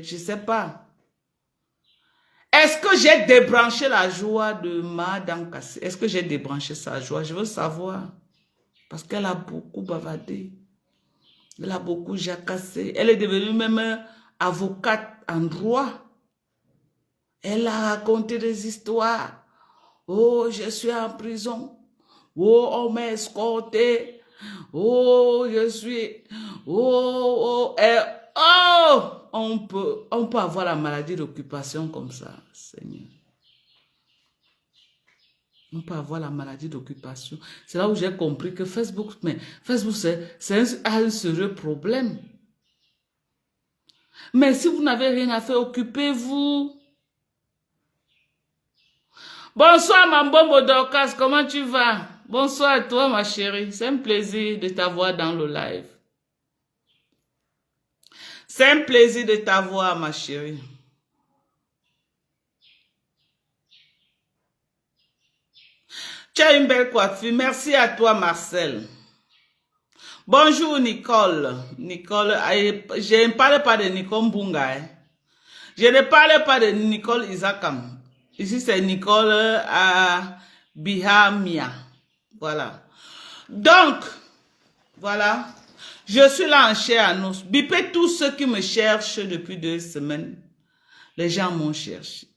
je ne sais pas. Est-ce que j'ai débranché la joie de Madame Kassé? Est-ce que j'ai débranché sa joie? Je veux savoir. Parce qu'elle a beaucoup bavardé. Elle a beaucoup jacassé. Elle est devenue même avocate en droit. Elle a raconté des histoires. Oh, je suis en prison. Oh, on m'a escorté. Oh, je suis... Oh, oh, oh, on peut avoir la maladie d'occupation comme ça, Seigneur. On peut avoir la maladie d'occupation. C'est là où j'ai compris que Facebook, mais Facebook, c'est un sérieux problème. Mais si vous n'avez rien à faire, occupez-vous. Bonsoir, ma bombe Dorcas, comment tu vas? Bonsoir à toi, ma chérie. C'est un plaisir de t'avoir dans le live. C'est un plaisir de t'avoir, ma chérie. Tu as une belle coiffure. Merci à toi, Marcel. Bonjour, Nicole. Nicole, je ne parle pas de Nicole Mbunga. Hein. Je ne parle pas de Nicole Isakam. Ici, c'est Nicole Bihamia. Voilà. Donc, voilà. Je suis là en chair à nous. Bipez tous ceux qui me cherchent depuis 2 semaines. Les gens m'ont cherché.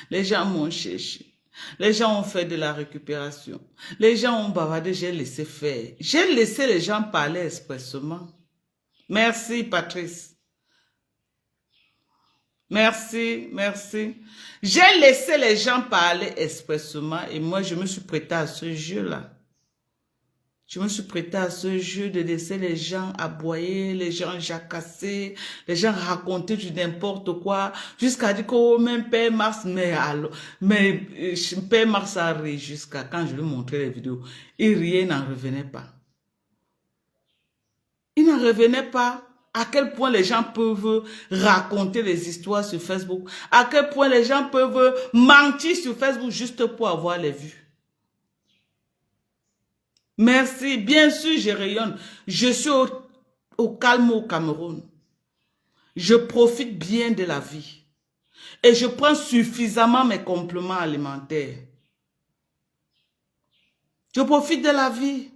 Les gens m'ont cherché. Les gens ont fait de la récupération. Les gens ont bavardé, j'ai laissé faire. J'ai laissé les gens parler expressément. Merci, Patrice. Merci, merci. J'ai laissé les gens parler expressément et moi, je me suis prêtée à ce jeu-là. Je me suis prêtée à ce jeu de laisser les gens aboyer, les gens jacasser, les gens raconter du n'importe quoi, jusqu'à dire que oh, même Père Mars, mais Père Mars a ri jusqu'à quand je lui montrais les vidéos. Il riait, il n'en revenait pas. Il n'en revenait pas. À quel point les gens peuvent raconter les histoires sur Facebook. À quel point les gens peuvent mentir sur Facebook juste pour avoir les vues. Merci. Bien sûr, je rayonne. Je suis au calme au Cameroun. Je profite bien de la vie. Et je prends suffisamment mes compléments alimentaires. Je profite de la vie.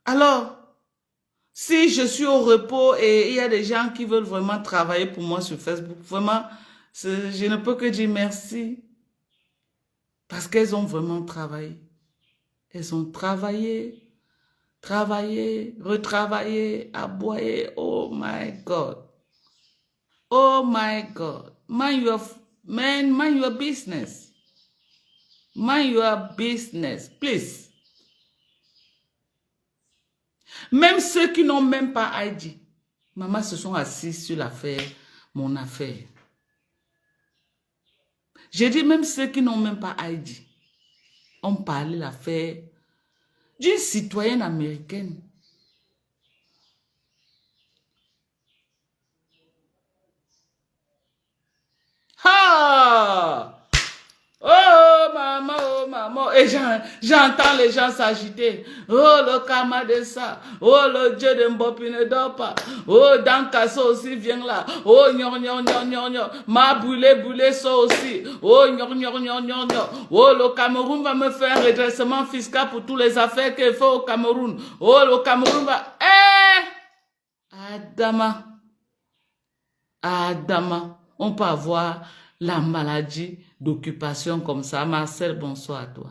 Alors, si je suis au repos et il y a des gens qui veulent vraiment travailler pour moi sur Facebook, vraiment, je ne peux que dire merci. Parce qu'elles ont vraiment travaillé. Elles ont travaillé, retravaillé, aboyé. Oh my God. Oh my God. Mind your business. Mind your business, please. Même ceux qui n'ont même pas ID. Maman se sont assis sur l'affaire, mon affaire. J'ai dit même ceux qui n'ont même pas ID ont parlé l'affaire d'une citoyenne américaine. Ah! Oh maman, et j'entends les gens s'agiter. Oh le karma de ça, oh le Dieu de Mbopi ne dort pas. Oh Dankaso aussi vient là. Oh gnon, ma boulé ça aussi. Oh gnon. Oh le Cameroun va me faire un redressement fiscal pour toutes les affaires qu'il faut au Cameroun. Oh le Cameroun va... Adama, on peut avoir la maladie d'occupation comme ça. Marcel, bonsoir à toi.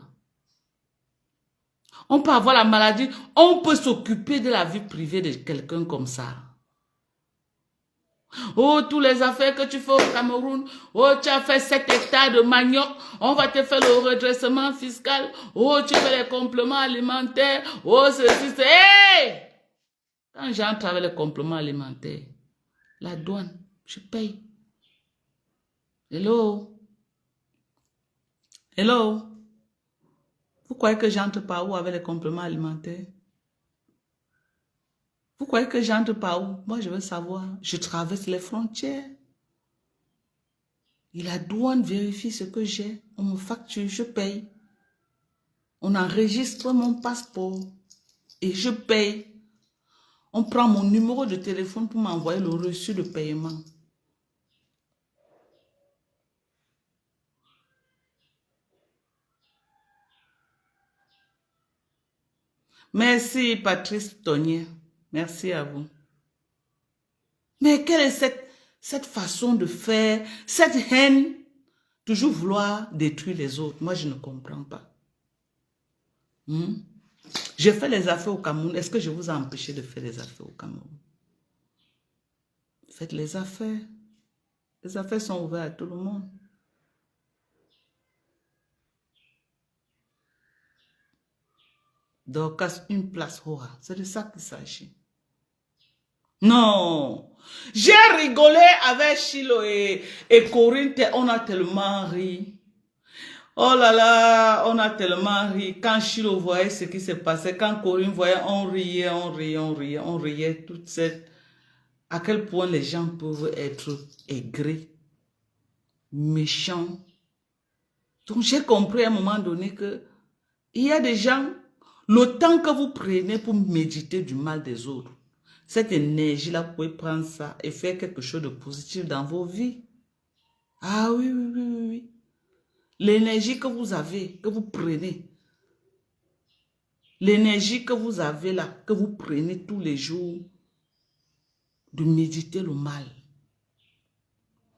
On peut avoir la maladie, on peut s'occuper de la vie privée de quelqu'un comme ça. Oh, toutes les affaires que tu fais au Cameroun, oh, tu as fait 7 hectares de manioc, on va te faire le redressement fiscal, oh, tu fais les compléments alimentaires, oh, ceci, c'est... Hey! Quand j'entre avec les compléments alimentaires, la douane, je paye. Hello? Hello? Vous croyez que j'entre par où avec les compléments alimentaires? Vous croyez que j'entre par où? Moi, je veux savoir. Je traverse les frontières. Et la douane vérifie ce que j'ai. On me facture, je paye. On enregistre mon passeport. Et je paye. On prend mon numéro de téléphone pour m'envoyer le reçu de paiement. Merci, Patrice Tonnier. Merci à vous. Mais quelle est cette façon de faire, cette haine, toujours vouloir détruire les autres? Moi, je ne comprends pas. J'ai fait les affaires au Cameroun. Est-ce que je vous ai empêché de faire les affaires au Cameroun? Faites les affaires. Les affaires sont ouvertes à tout le monde. Donc, une place aura. C'est de ça qu'il s'agit. Non. J'ai rigolé avec Chilo et Corinne. On a tellement ri. Oh là là, on a tellement ri. Quand Chilo voyait ce qui se passait, quand Corinne voyait, on riait, on riait, on riait, on riait. Toute cette... À quel point les gens peuvent être aigris, méchants. Donc j'ai compris à un moment donné que il y a des gens, le temps que vous prenez pour méditer du mal des autres, cette énergie-là, vous pouvez prendre ça et faire quelque chose de positif dans vos vies. Ah oui, oui, oui, oui, oui. L'énergie que vous avez, que vous prenez, l'énergie que vous avez là, que vous prenez tous les jours, de méditer le mal,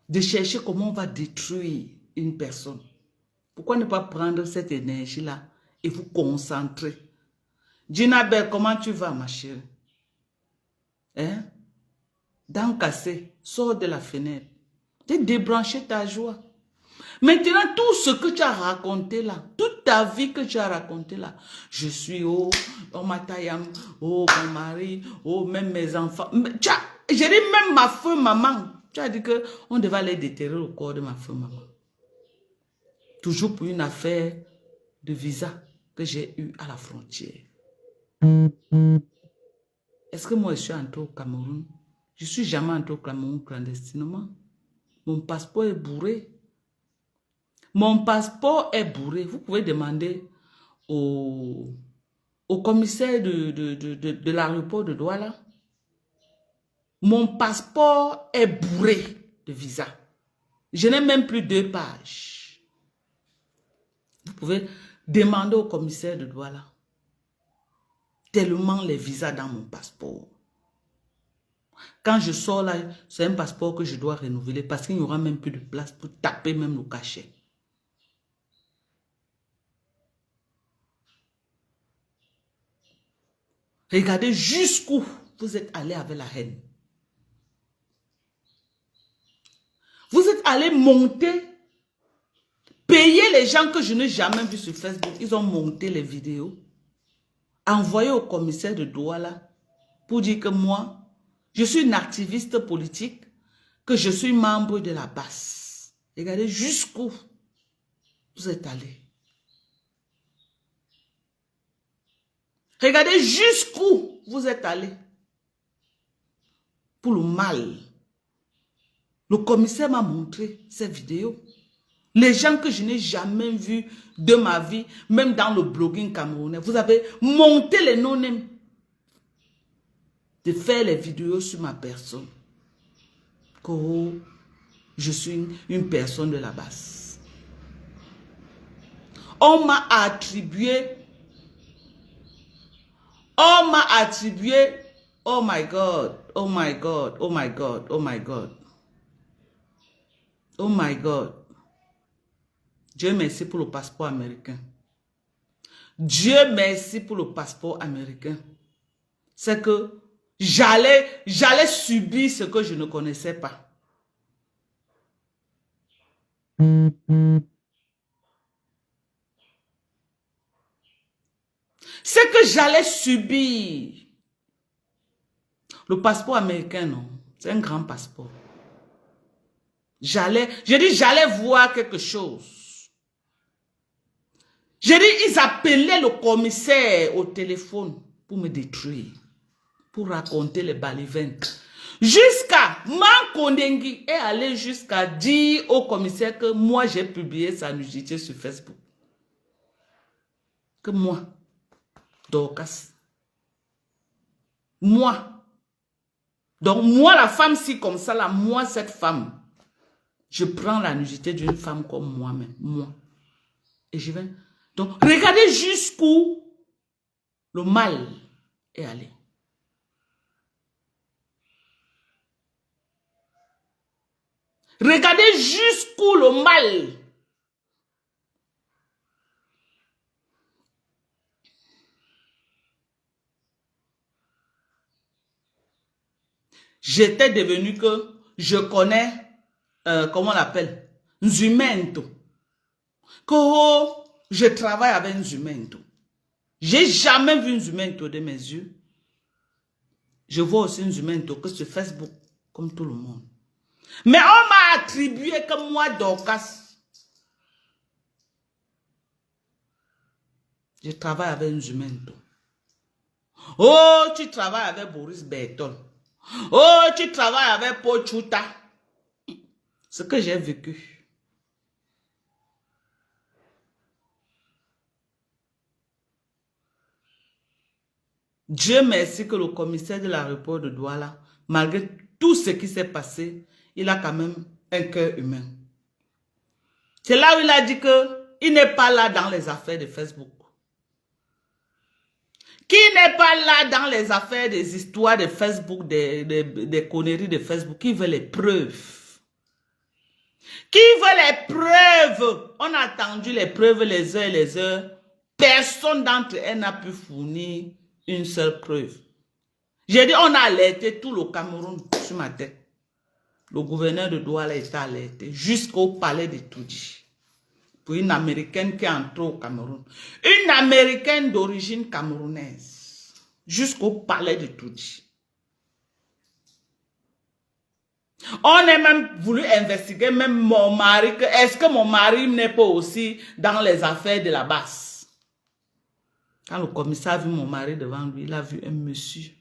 de chercher comment on va détruire une personne. Pourquoi ne pas prendre cette énergie-là et vous concentrer? Jinabel, comment tu vas, ma chérie? Hein? Dents cassées, sors de la fenêtre. Tu as débranché ta joie. Maintenant, tout ce que tu as raconté là, toute ta vie que tu as raconté là, je suis oh Matayam, oh mon mari, oh même mes enfants. J'ai dit même ma feu maman. Tu as dit qu'on devait aller déterrer le corps de ma feu maman. Toujours pour une affaire de visa que j'ai eue à la frontière. Est-ce que moi je suis entrée au Cameroun? Je ne suis jamais entrée au Cameroun clandestinement. Mon passeport est bourré. Mon passeport est bourré. Vous pouvez demander au commissaire de l'aéroport de Douala. Mon passeport est bourré de visa. Je n'ai même plus 2 pages. Vous pouvez demander au commissaire de Douala. Tellement les visas dans mon passeport. Quand je sors là, c'est un passeport que je dois renouveler parce qu'il n'y aura même plus de place pour taper même le cachet. Regardez jusqu'où vous êtes allé avec la haine. Vous êtes allé monter, payer les gens que je n'ai jamais vus sur Facebook. Ils ont monté les vidéos, envoyé au commissaire de Douala pour dire que moi, je suis une activiste politique, que je suis membre de la base. Regardez jusqu'où vous êtes allé. Regardez jusqu'où vous êtes allé. Pour le mal. Le commissaire m'a montré ces vidéos. Les gens que je n'ai jamais vus de ma vie, même dans le blogging camerounais, vous avez monté les noms de faire les vidéos sur ma personne. Que je suis une personne de la base. On m'a attribué, oh my God, oh my God, oh my God, oh my God, oh my God. Dieu merci pour le passeport américain. Dieu merci pour le passeport américain. C'est que j'allais subir ce que je ne connaissais pas. C'est que j'allais subir. Le passeport américain, non. C'est un grand passeport. J'allais voir quelque chose. J'ai dit, ils appelaient le commissaire au téléphone pour me détruire. Pour raconter les balivins. Jusqu'à, Mankondengi est allé jusqu'à dire au commissaire que moi j'ai publié sa nudité sur Facebook. Que moi, Dorcas, moi, Donc, moi, la femme, si comme ça, là, moi, cette femme, je prends la nudité d'une femme comme moi-même, moi. Et je vais... Donc, regardez jusqu'où le mal est allé. Regardez jusqu'où le mal. J'étais devenu que je connais, comment on l'appelle, Nzumento. Que oh, je travaille avec Nzumento. J'ai jamais vu Nzumento de mes yeux. Je vois aussi Nzumento que sur Facebook, comme tout le monde. Mais on m'a attribué que moi, Dorcas, je travaille avec Nzumento. Oh, tu travailles avec Boris Bertol. Oh, tu travailles avec Pochuta. Ce que j'ai vécu. Dieu merci que le commissaire de l'aéroport de Douala, malgré tout ce qui s'est passé, il a quand même un cœur humain. C'est là où il a dit qu'il n'est pas là dans les affaires de Facebook. Qui n'est pas là dans les affaires des histoires de Facebook, des conneries de Facebook, qui veut les preuves. Qui veut les preuves? On a attendu les preuves les heures et les heures. Personne d'entre elles n'a pu fournir une seule preuve. J'ai dit, on a alerté tout le Cameroun sur ma tête. Le gouverneur de Douala était alerté jusqu'au palais de Toudi. Pour une Américaine qui est entrée au Cameroun. Une Américaine d'origine camerounaise. Jusqu'au palais de Toudi. On a même voulu investiguer, même mon mari, est-ce que mon mari n'est pas aussi dans les affaires de la basse? Quand le commissaire a vu mon mari devant lui, il a vu un monsieur.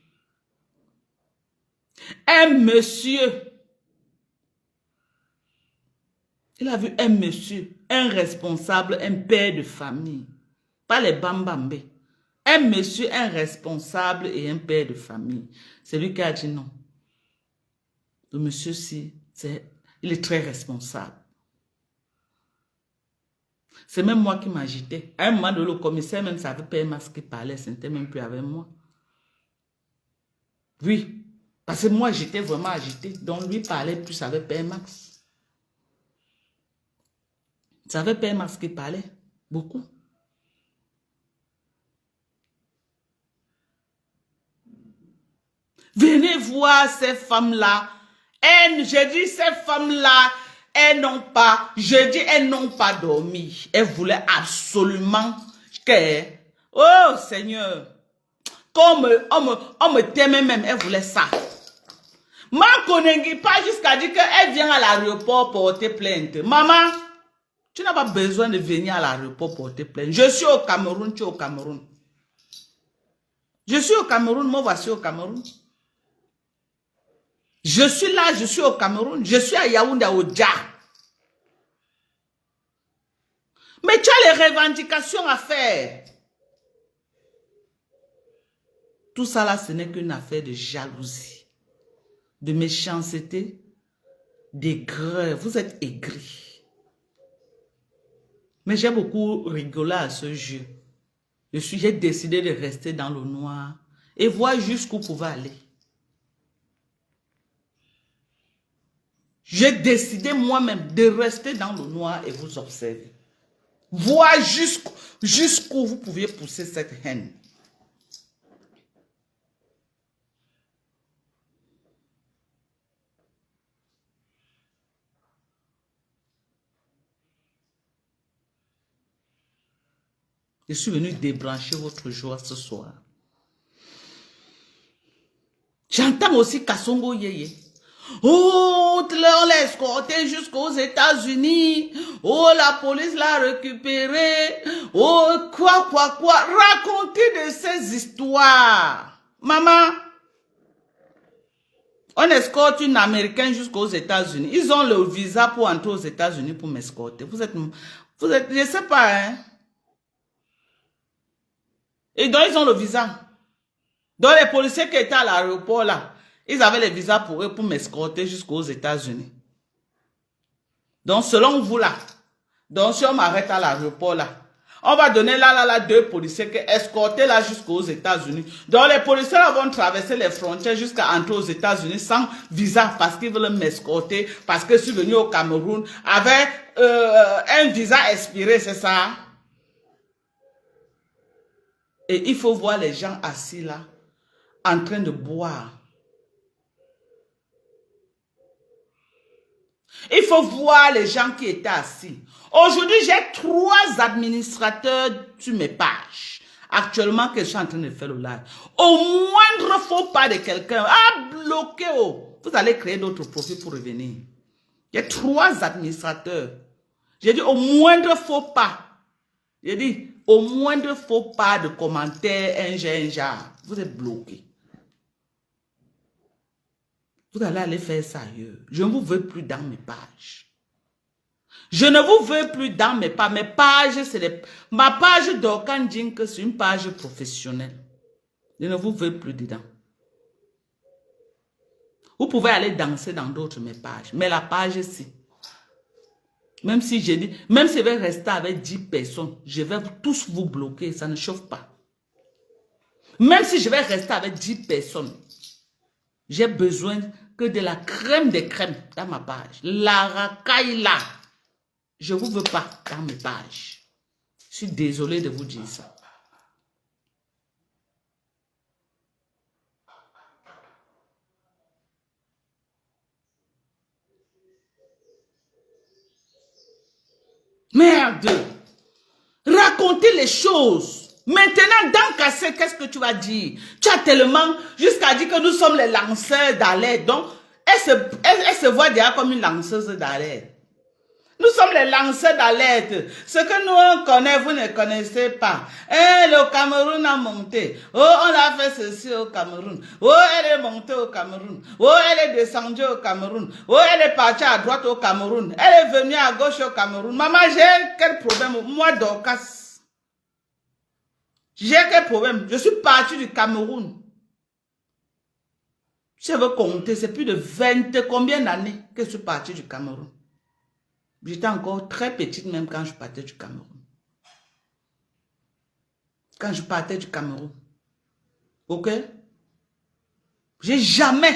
Un monsieur. Il a vu un monsieur, un responsable, un père de famille. Pas les bambambés. Un monsieur, un responsable et un père de famille. C'est lui qui a dit non. Le monsieur-ci, il est très responsable. C'est même moi qui m'agitais. À un moment donné, le commissaire même savait pas un masque qui parlait, ce n'était même plus avec moi. Oui, parce que moi j'étais vraiment agité. Donc lui parlait plus avec Père Max. Ça avait Père Max qui parlait beaucoup. Venez voir ces femmes-là. Je dis ces femmes-là, elles n'ont pas, elles n'ont pas dormi. Elles voulaient absolument que, oh Seigneur, comme on me t'aimait même, elles voulaient ça. Ma Konengi pas jusqu'à dire qu'elle vient à l'aéroport porter plainte. Maman, tu n'as pas besoin de venir à l'aéroport porter plainte. Je suis au Cameroun, tu es au Cameroun. Je suis au Cameroun, moi voici au Cameroun. Je suis là, je suis au Cameroun. Je suis à Yaoundé, au Dja. Mais tu as les revendications à faire. Tout ça là, ce n'est qu'une affaire de jalousie, de méchanceté, d'aigreur. Vous êtes aigris. Mais j'ai beaucoup rigolé à ce jeu. J'ai décidé de rester dans le noir et voir jusqu'où vous pouvez aller. J'ai décidé moi-même de rester dans le noir et vous observer. Voir jusqu'où vous pouviez pousser cette haine. Je suis venu débrancher votre joie ce soir. J'entends aussi Kassongo Yeye. Oh, on l'a escorté jusqu'aux États-Unis. Oh, la police l'a récupéré. Oh, quoi. Racontez de ces histoires. Maman, on escorte une Américaine jusqu'aux États-Unis. Ils ont le visa pour entrer aux États-Unis pour m'escorter. Vous êtes, je sais pas, hein. Et donc, ils ont le visa. Donc, les policiers qui étaient à l'aéroport, là, Ils avaient les visas pour eux pour m'escorter jusqu'aux États-Unis. Donc, selon vous là, donc si on m'arrête à l'aéroport là, on va donner là 2 policiers qui escorter là jusqu'aux États-Unis. Donc, les policiers là vont traverser les frontières jusqu'à entrer aux États-Unis sans visa parce qu'ils veulent m'escorter, parce que je suis venu au Cameroun avec un visa expiré, c'est ça? Et il faut voir les gens assis là, en train de boire. Il faut voir les gens qui étaient assis. Aujourd'hui, j'ai 3 administrateurs sur mes pages. Actuellement, que je suis en train de faire le live. Au moindre faux pas de quelqu'un, bloqué. Vous allez créer d'autres profils pour revenir. Il y a 3 administrateurs. J'ai dit au moindre faux pas. J'ai dit au moindre faux pas de commentaires, un genre, vous êtes bloqué. Vous allez aller faire ça ailleurs. Je ne vous veux plus dans mes pages. Je ne vous veux plus dans mes pages. Mes pages, c'est ma page d'Orkan Djink, c'est une page professionnelle. Je ne vous veux plus dedans. Vous pouvez aller danser dans d'autres mes pages. Mais la page, si. Même si j'ai dit, même si je vais rester avec 10 personnes, je vais tous vous bloquer. Ça ne chauffe pas. Même si je vais rester avec 10 personnes, j'ai besoin que de la crème des crèmes dans ma page. La racaille là. Je ne vous veux pas dans mes pages. Je suis désolé de vous dire ça. Merde. Racontez les choses. Maintenant, dans Cassé, qu'est-ce que tu vas dire? Tu as tellement, jusqu'à dire que nous sommes les lanceurs d'alerte. Donc, elle se voit déjà comme une lanceuse d'alerte. Nous sommes les lanceurs d'alerte. Ce que nous on connaît, vous ne connaissez pas. Le Cameroun a monté. Oh, on a fait ceci au Cameroun. Oh, elle est montée au Cameroun. Oh, elle est descendue au Cameroun. Oh, elle est partie à droite au Cameroun. Elle est venue à gauche au Cameroun. Maman, j'ai quel problème? Moi, Dorcas. J'ai quel problème? Je suis partie du Cameroun. Si je veux compter, c'est plus de 20 combien d'années que je suis partie du Cameroun. J'étais encore très petite même quand je partais du Cameroun. Quand je partais du Cameroun. Ok? J'ai jamais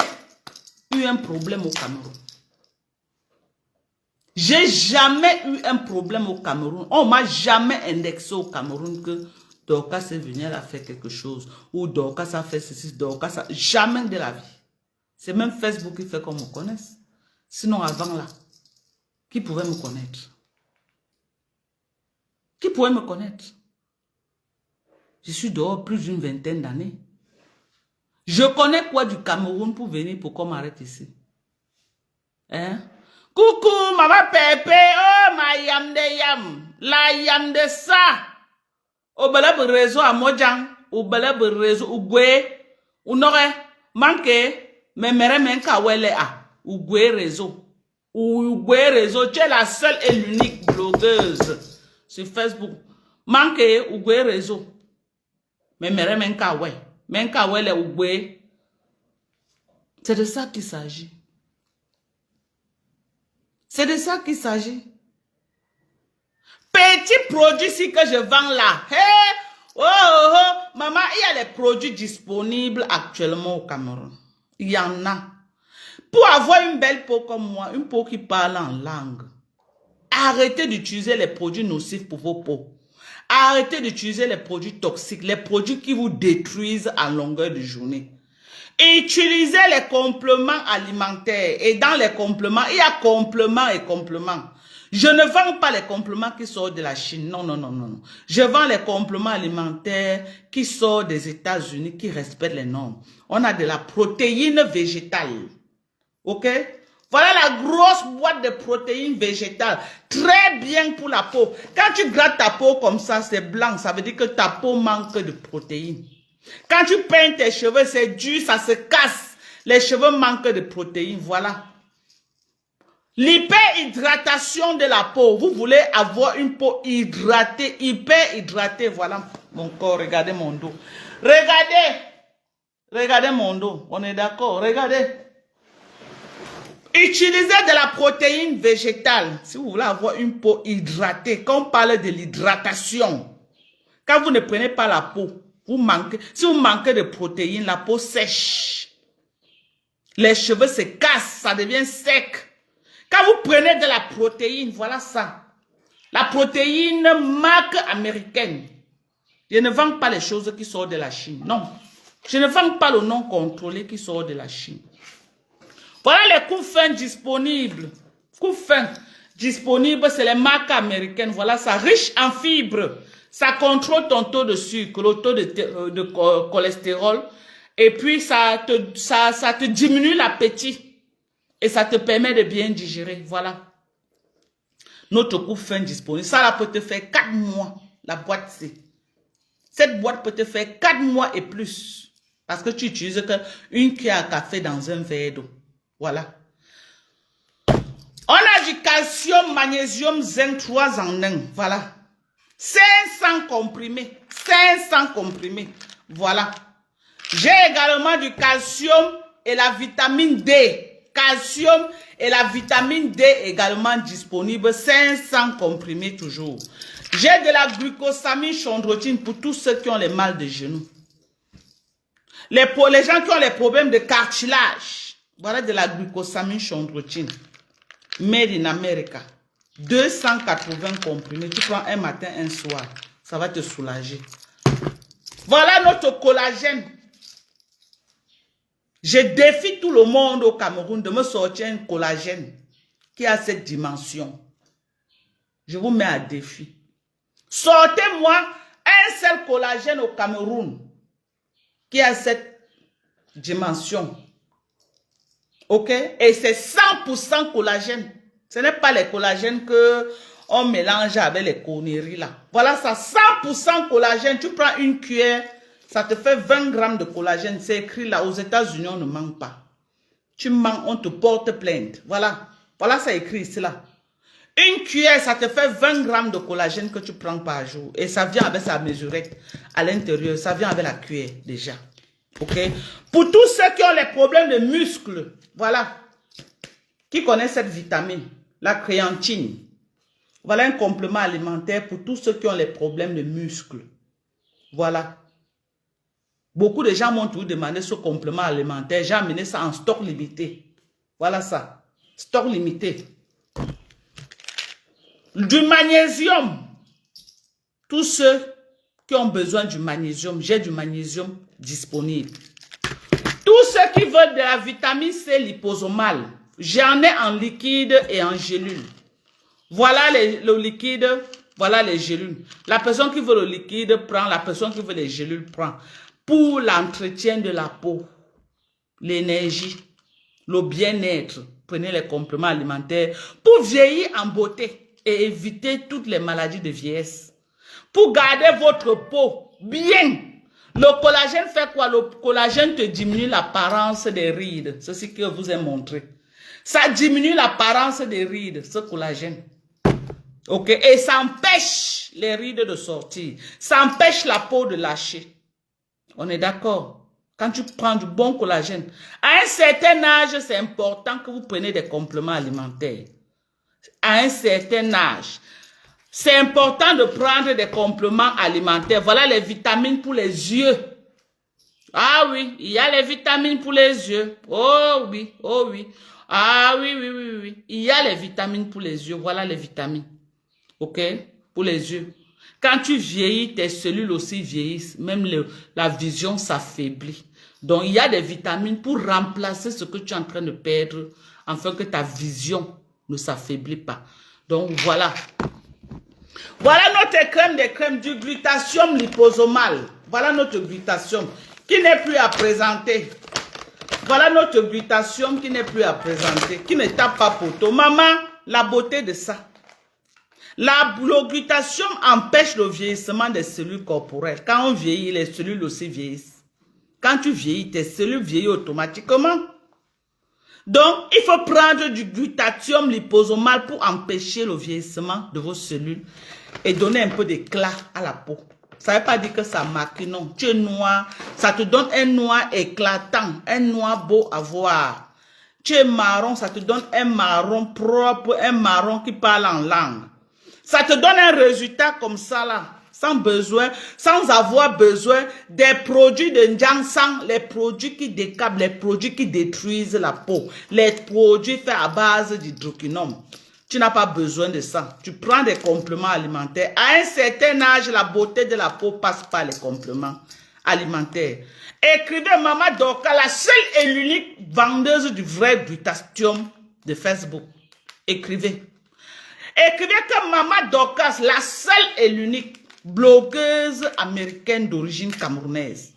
eu un problème au Cameroun. J'ai jamais eu un problème au Cameroun. On m'a jamais indexé au Cameroun que Dorcas est venu, elle a fait quelque chose. Ou Dorcas a fait ceci, Dorcas a... Jamais de la vie. C'est même Facebook qui fait qu'on me connaisse. Sinon avant là, qui pouvait me connaître? Qui pouvait me connaître? Je suis dehors plus d'une 20aine d'années. Je connais quoi du Cameroun pour venir pour qu'on m'arrête ici? Hein? Coucou, maman Pépé, oh ma yam de yam, la yam de ça. Au belab réseau à Mojang, au belab réseau, au goué, ou n'aurait manqué, mais mere menka wele a, ou goué réseau. Ou réseau, tu es la seule et l'unique blogueuse sur Facebook. Manqué ou réseau. Mais mere menka ouais. Menka ouais les ou. C'est de ça qu'il s'agit. C'est de ça qu'il s'agit. Petit produit si que je vends là. Hey, maman, il y a les produits disponibles actuellement au Cameroun. Il y en a. Pour avoir une belle peau comme moi, une peau qui parle en langue, arrêtez d'utiliser les produits nocifs pour vos peaux. Arrêtez d'utiliser les produits toxiques, les produits qui vous détruisent en longueur de journée. Utilisez les compléments alimentaires. Et dans les compléments, il y a compléments et compléments. Je ne vends pas les compléments qui sortent de la Chine. Non, non, non, non. Je vends les compléments alimentaires qui sortent des États-Unis, qui respectent les normes. On a de la protéine végétale. Ok? Voilà la grosse boîte de protéines végétales. Très bien pour la peau. Quand tu grattes ta peau comme ça, c'est blanc. Ça veut dire que ta peau manque de protéines. Quand tu peins tes cheveux, c'est dur, ça se casse. Les cheveux manquent de protéines. Voilà. L'hyperhydratation de la peau. Vous voulez avoir une peau hydratée, hyper hydratée. Voilà mon corps. Regardez mon dos. Regardez. Regardez mon dos. On est d'accord. Regardez. Utilisez de la protéine végétale si vous voulez avoir une peau hydratée. Quand on parle de l'hydratation, quand vous ne prenez pas la peau, vous manquez. Si vous manquez de protéines, la peau sèche. Les cheveux se cassent, ça devient sec. Quand vous prenez de la protéine, voilà ça. La protéine marque américaine. Je ne vends pas les choses qui sortent de la Chine. Non. Je ne vends pas le non contrôlé qui sort de la Chine. Voilà les coups fins disponibles. Coups fins disponibles, c'est les marques américaines. Voilà ça, riche en fibres. Ça contrôle ton taux de sucre, le taux de cholestérol. Et puis, ça te diminue l'appétit. Et ça te permet de bien digérer. Voilà. Notre coup fin disponible. Ça là peut te faire 4 mois. La boîte C. Cette boîte peut te faire 4 mois et plus. Parce que tu utilises une cuillère à café dans un verre d'eau. Voilà. On a du calcium, magnésium, zinc, 3 en 1. Voilà. 500 comprimés. 500 comprimés. Voilà. J'ai également du calcium et la vitamine D. Calcium et la vitamine D également disponible. 500 comprimés toujours. J'ai de la glucosamine chondroïtine pour tous ceux qui ont les mal de genoux. Les gens qui ont les problèmes de cartilage. Voilà de la glucosamine chondroïtine. Made in America. 280 comprimés. Tu prends un matin, un soir. Ça va te soulager. Voilà notre collagène. Je défie tout le monde au Cameroun de me sortir un collagène qui a cette dimension. Je vous mets à défi. Sortez-moi un seul collagène au Cameroun qui a cette dimension. Ok? Et c'est 100% collagène. Ce n'est pas les collagènes que on mélange avec les conneries là. Voilà ça, 100% collagène. Tu prends une cuillère, ça te fait 20 grammes de collagène. C'est écrit là, aux États-Unis, on ne manque pas. Tu manques, on te porte plainte. Voilà. Voilà, ça écrit ici là. Une cuillère, ça te fait 20 grammes de collagène que tu prends par jour. Et ça vient avec sa mesurette à l'intérieur. Ça vient avec la cuillère déjà. Ok? Pour tous ceux qui ont les problèmes de muscles, voilà. Qui connaissent cette vitamine? La créatine. Voilà un complément alimentaire pour tous ceux qui ont les problèmes de muscles. Voilà. Beaucoup de gens m'ont toujours demandé ce complément alimentaire. J'ai amené ça en stock limité. Voilà ça. Stock limité. Du magnésium. Tous ceux qui ont besoin du magnésium, j'ai du magnésium disponible. Tous ceux qui veulent de la vitamine C liposomale, j'en ai en liquide et en gélule. Voilà le liquide, voilà les gélules. La personne qui veut le liquide prend, la personne qui veut les gélules prend. Pour l'entretien de la peau, l'énergie, le bien-être, prenez les compléments alimentaires pour vieillir en beauté et éviter toutes les maladies de vieillesse. Pour garder votre peau bien. Le collagène fait quoi? Le collagène te diminue l'apparence des rides. C'est ce que je vous ai montré. Ça diminue l'apparence des rides, ce collagène. Ok? Et ça empêche les rides de sortir. Ça empêche la peau de lâcher. On est d'accord? Quand tu prends du bon collagène, à un certain âge, c'est important que vous preniez des compléments alimentaires. À un certain âge. C'est important de prendre des compléments alimentaires. Voilà les vitamines pour les yeux. Ah oui, il y a les vitamines pour les yeux. Oh oui, oh oui. Ah oui, oui, oui, oui. Il y a les vitamines pour les yeux. Voilà les vitamines. Ok? Pour les yeux. Quand tu vieillis, tes cellules aussi vieillissent. Même la vision s'affaiblit. Donc, il y a des vitamines pour remplacer ce que tu es en train de perdre, afin que ta vision ne s'affaiblit pas. Donc, voilà. Voilà notre crème des crèmes, du glutathium liposomal. Voilà notre glutathium qui n'est plus à présenter. Voilà notre glutathium qui n'est plus à présenter, qui ne tape pas poteau. Maman, la beauté de ça. Le glutathium empêche le vieillissement des cellules corporelles. Quand on vieillit, les cellules aussi vieillissent. Quand tu vieillis, tes cellules vieillissent automatiquement. Donc, il faut prendre du glutathium liposomal pour empêcher le vieillissement de vos cellules et donner un peu d'éclat à la peau. Ça ne veut pas dire que ça marque, non. Tu es noir, ça te donne un noir éclatant, un noir beau à voir. Tu es marron, ça te donne un marron propre, un marron qui parle en langue. Ça te donne un résultat comme ça là, sans avoir besoin des produits de Njansang, les produits qui décablent, les produits qui détruisent la peau, les produits faits à base d'hydroquinone. Tu n'as pas besoin de ça. Tu prends des compléments alimentaires. À un certain âge, la beauté de la peau passe par les compléments alimentaires. Écrivez Maman Dorcas, la seule et l'unique vendeuse du vrai glutathium de Facebook. Écrivez. Écrivez que Maman Dorcas, la seule et l'unique blogueuse américaine d'origine camerounaise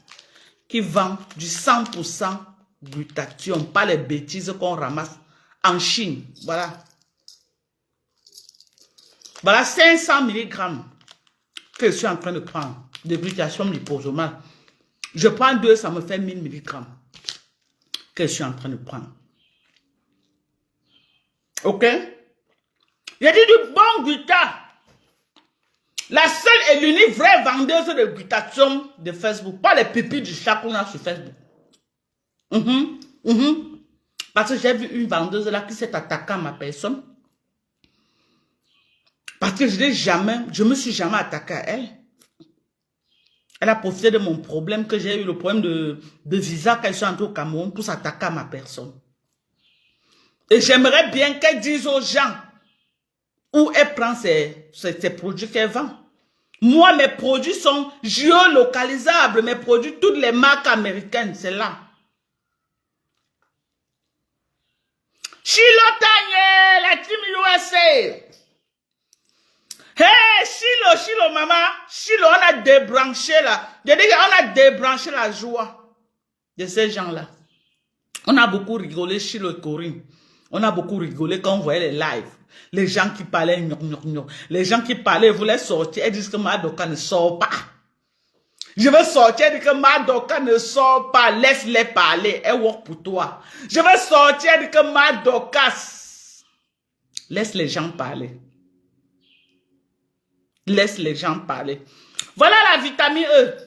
qui vend du 100% glutathium, pas les bêtises qu'on ramasse en Chine. Voilà. Voilà 500 mg que je suis en train de prendre de glutathium liposomal. Je prends 2, ça me fait 1000 mg que je suis en train de prendre. Ok? J'ai dit du bon glutat. La seule et l'unique vraie vendeuse de glutathium de Facebook. Pas les pépites du chat qu'on a sur Facebook. Parce que j'ai vu une vendeuse là qui s'est attaquée à ma personne. Parce que je me suis jamais attaqué à elle. Elle a profité de mon problème, que j'ai eu le problème de visa quand je suis entré au Cameroun pour s'attaquer à ma personne. Et j'aimerais bien qu'elle dise aux gens où elle prend ses produits qu'elle vend. Moi, mes produits sont géolocalisables. Mes produits, toutes les marques américaines, c'est là. Chilo Tanye, la team USA. Hey, Chilo, maman. Chilo, on a débranché là. Je dis qu'on a débranché la joie de ces gens-là. On a beaucoup rigolé, Chilo et Corinne. On a beaucoup rigolé quand on voyait les lives. Les gens qui parlaient, les gens qui parlaient voulaient sortir. Elles disent que Madoka ne sort pas. Je veux sortir, elle dit que Madoka ne sort pas. Laisse-les parler. Elle work pour toi. Je veux sortir, elle dit que Madoka. Laisse les gens parler. Laisse les gens parler. Voilà la vitamine E.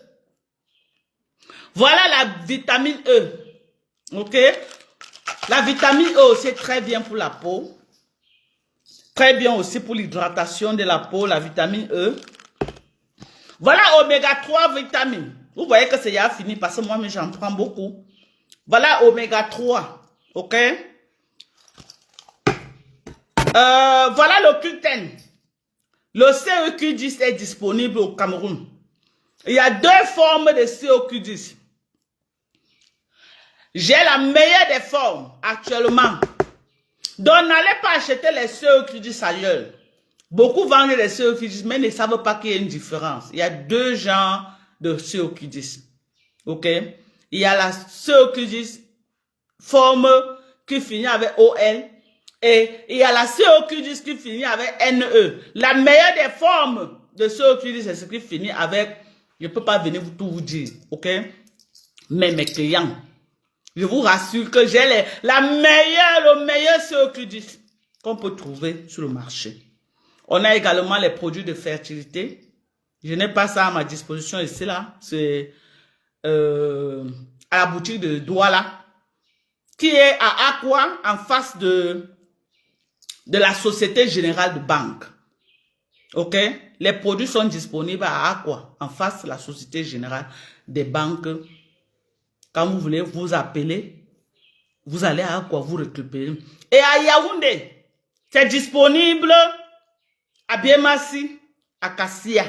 Voilà la vitamine E. Ok? La vitamine E, c'est très bien pour la peau. Très bien aussi pour l'hydratation de la peau, la vitamine E. Voilà oméga 3 vitamines. Vous voyez que c'est déjà fini parce que moi, j'en prends beaucoup. Voilà oméga 3. Ok? Voilà le Q10. Le CEQ10 est disponible au Cameroun. Il y a 2 formes de CEQ10. J'ai la meilleure des formes actuellement. Donc, n'allez pas acheter les CEQ10 ailleurs. Beaucoup vendent les CEQ10, mais ne savent pas qu'il y a une différence. Il y a 2 genres de CEQ10. Ok? Il y a la CEQ10 forme qui finit avec OL. Et il y a la CEQ10 qui finit avec NE. La meilleure des formes de CEQ10, c'est ce qui finit avec, je ne peux pas venir tout vous dire, ok? Mais mes clients, je vous rassure que j'ai le meilleur CEQ10 qu'on peut trouver sur le marché. On a également les produits de fertilité. Je n'ai pas ça à ma disposition ici, là. C'est à la boutique de Douala, qui est à Aqua, en face de la Société Générale de Banque. Ok? Les produits sont disponibles à Aqua, en face de la Société Générale des Banques. Quand vous voulez vous appeler, vous allez à Aqua, vous récupérez. Et à Yaoundé, c'est disponible à Biemassi, à Kassia.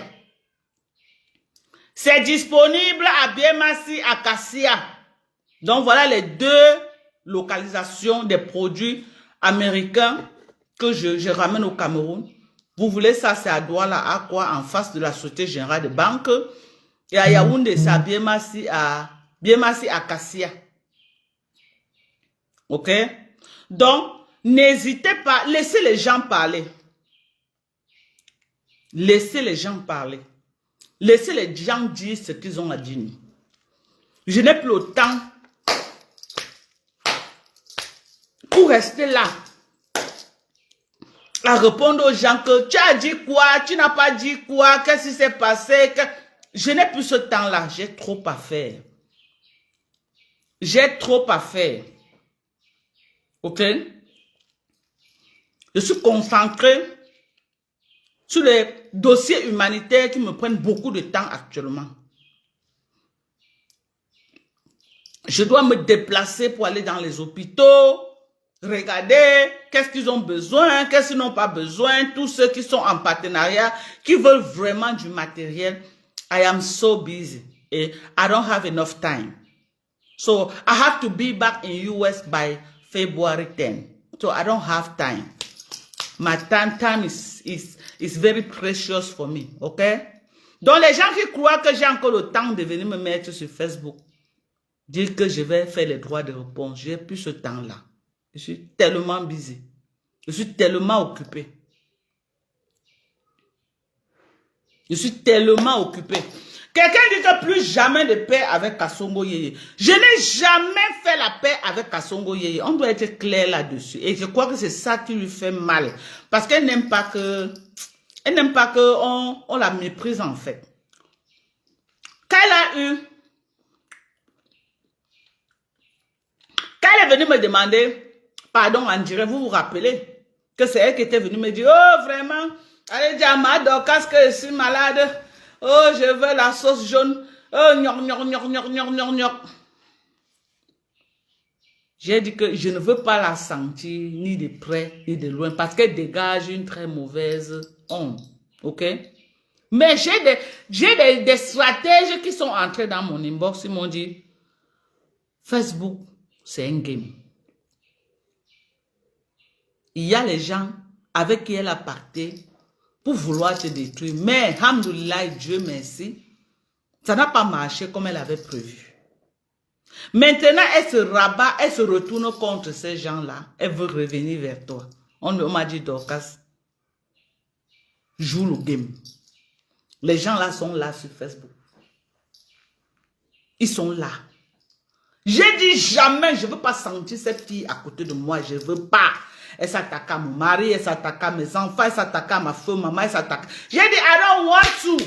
C'est disponible à Biemassi, à Kassia. Donc voilà les 2 localisations des produits américains que je ramène au Cameroun. Vous voulez ça, c'est à Douala, à Aqua, en face de la Société Générale de Banque. Et à Yaoundé, c'est à Biemassi, à Kassia. Ok? Donc, n'hésitez pas, laissez les gens parler. Laissez les gens parler. Laissez les gens dire ce qu'ils ont à dire. Je n'ai plus le temps pour rester là à répondre aux gens que tu as dit quoi, tu n'as pas dit quoi, qu'est-ce qui s'est passé. Je n'ai plus ce temps-là. J'ai trop à faire. J'ai trop à faire. OK? Je suis concentré sur les dossiers humanitaires qui me prennent beaucoup de temps actuellement. Je dois me déplacer pour aller dans les hôpitaux, regarder qu'est-ce qu'ils ont besoin, qu'est-ce qu'ils n'ont pas besoin, tous ceux qui sont en partenariat, qui veulent vraiment du matériel. I am so busy and I don't have enough time. So I have to be back in US by February 10. So I don't have time. My time is very precious for me, okay? Donc les gens qui croient que j'ai encore le temps de venir me mettre sur Facebook, dire que je vais faire les droits de réponse, j'ai plus ce temps-là. Je suis tellement busy. Je suis tellement occupé. Je suis tellement occupé. Quelqu'un dit que plus jamais de paix avec Kasongo Yeye. Je n'ai jamais fait la paix avec Kasongo Yeye. On doit être clair là-dessus. Et je crois que c'est ça qui lui fait mal. Parce qu'elle n'aime pas que... Elle n'aime pas qu'on la méprise en fait. Quand elle est venue me demander, pardon, on dirait, vous vous rappelez que c'est elle qui était venue me dire, oh vraiment, allez dire à ma Dorcas que je suis malade. Oh, je veux la sauce jaune. Oh, gnoc. J'ai dit que je ne veux pas la sentir ni de près ni de loin parce qu'elle dégage une très mauvaise onde. OK? Mais j'ai des stratèges qui sont entrés dans mon inbox. Ils m'ont dit, Facebook, c'est un game. Il y a les gens avec qui elle a pacté pour vouloir te détruire. Mais, alhamdoulilah, Dieu merci, ça n'a pas marché comme elle avait prévu. Maintenant, elle se rabat, elle se retourne contre ces gens-là. Elle veut revenir vers toi. On m'a dit, Dorcas, joue le game. Les gens-là sont là sur Facebook. Ils sont là. J'ai dit jamais, je ne veux pas sentir cette fille à côté de moi. Je ne veux pas. Elle s'attaque à mon mari, elle s'attaque à mes enfants, elle s'attaque à ma femme, maman, elle s'attaque. J'ai dit, I don't want to.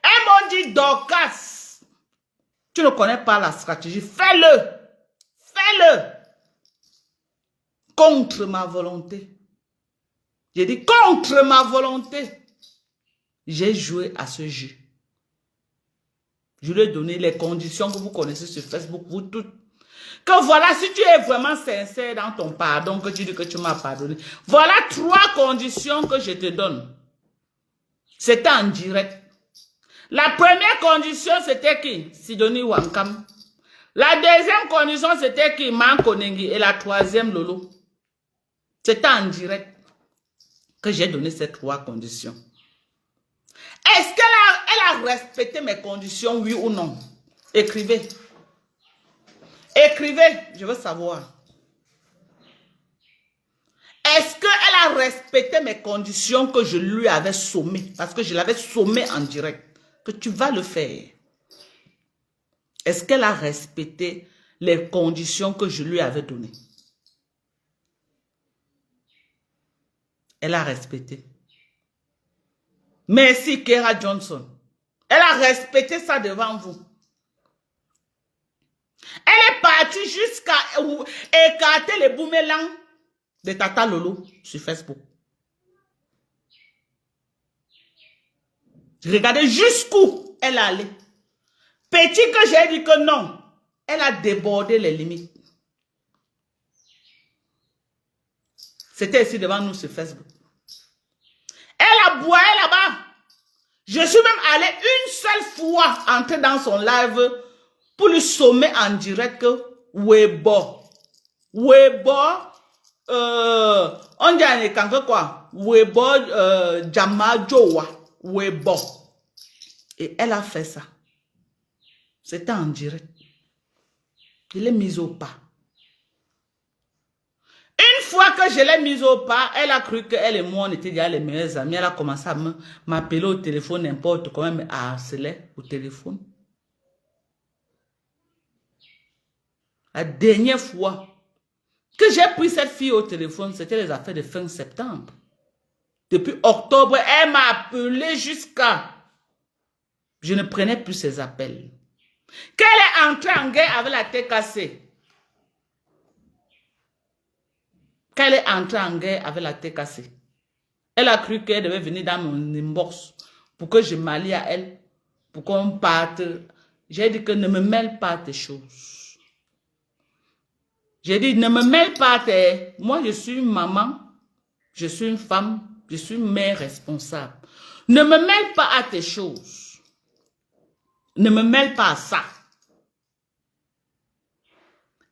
Elles m'ont dit, Dorcas, tu ne connais pas la stratégie. Fais-le. Fais-le. Contre ma volonté. J'ai dit, contre ma volonté. J'ai joué à ce jeu. Je lui ai donné les conditions que vous connaissez sur Facebook, vous toutes. Que voilà, si tu es vraiment sincère dans ton pardon, que tu dis que tu m'as pardonné. Voilà 3 conditions que je te donne. C'était en direct. La première condition, c'était qui? Sidonie Wankam. La deuxième condition, c'était qui? Mankonengi. Et la troisième, Lolo. C'était en direct que j'ai donné ces 3 conditions. Est-ce qu'elle a respecté mes conditions, oui ou non? Écrivez. Écrivez, je veux savoir. Est-ce qu'elle a respecté mes conditions que je lui avais sommées? Parce que je l'avais sommé en direct. Que tu vas le faire. Est-ce qu'elle a respecté les conditions que je lui avais données? Elle a respecté. Merci, Kera Johnson. Elle a respecté ça devant vous. Elle est partie jusqu'à écarter les boomerangs de Tata Lolo sur Facebook. Regardez jusqu'où elle est allée. Petit que j'ai dit que non, elle a débordé les limites. C'était ici devant nous sur Facebook. Elle a boité là-bas. Je suis même allée une seule fois entrer dans son live pour lui sommer en direct que Weibo. Weibo, on dit en écanque quoi? Weibo, Jamajowa. Weibo. Et elle a fait ça. C'était en direct. Je l'ai mise au pas. Une fois que je l'ai mise au pas, elle a cru qu'elle et moi, on était déjà les meilleurs amis. Elle a commencé à m'appeler au téléphone, n'importe comment, mais à harceler au téléphone. La dernière fois que j'ai pris cette fille au téléphone, c'était les affaires de fin septembre. Depuis octobre, elle m'a appelé jusqu'à Je ne prenais plus ses appels. Qu'elle est entrée en guerre avec la tête cassée. Qu'elle est entrée en guerre avec la tête cassée. Elle a cru qu'elle devait venir dans mon inbox pour que je m'allie à elle, pour qu'on parte. J'ai dit que ne me mêle pas tes choses. J'ai dit ne me mêle pas tes... Moi, je suis une maman, je suis une femme, je suis une mère responsable. Ne me mêle pas à tes choses. Ne me mêle pas à ça.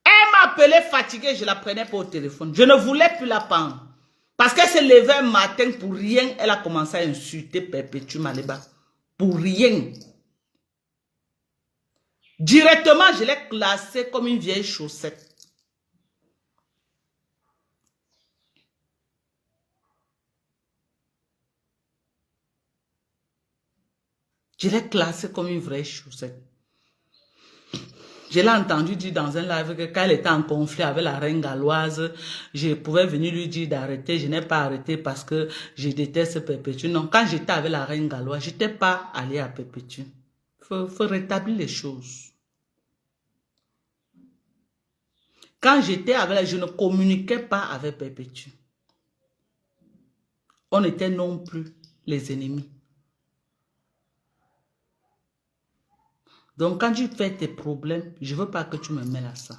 Elle m'a appelé fatiguée, je la prenais pas au téléphone. Je ne voulais plus la prendre. Parce qu'elle s'est levée un matin pour rien, elle a commencé à insulter Perpétue Maliba. Pour rien. Directement, je l'ai classée comme une vieille chaussette. Je l'ai classée comme une vraie chaussette. Je l'ai entendu dire dans un live que quand elle était en conflit avec la reine galloise, je pouvais venir lui dire d'arrêter. Je n'ai pas arrêté parce que je déteste Perpétue. Non, quand j'étais avec la reine galloise, je n'étais pas allé à Perpétue. Il faut rétablir les choses. Quand j'étais avec elle, je ne communiquais pas avec Perpétue. On était non plus les ennemis. Donc, quand tu fais tes problèmes, je ne veux pas que tu me mêles à ça.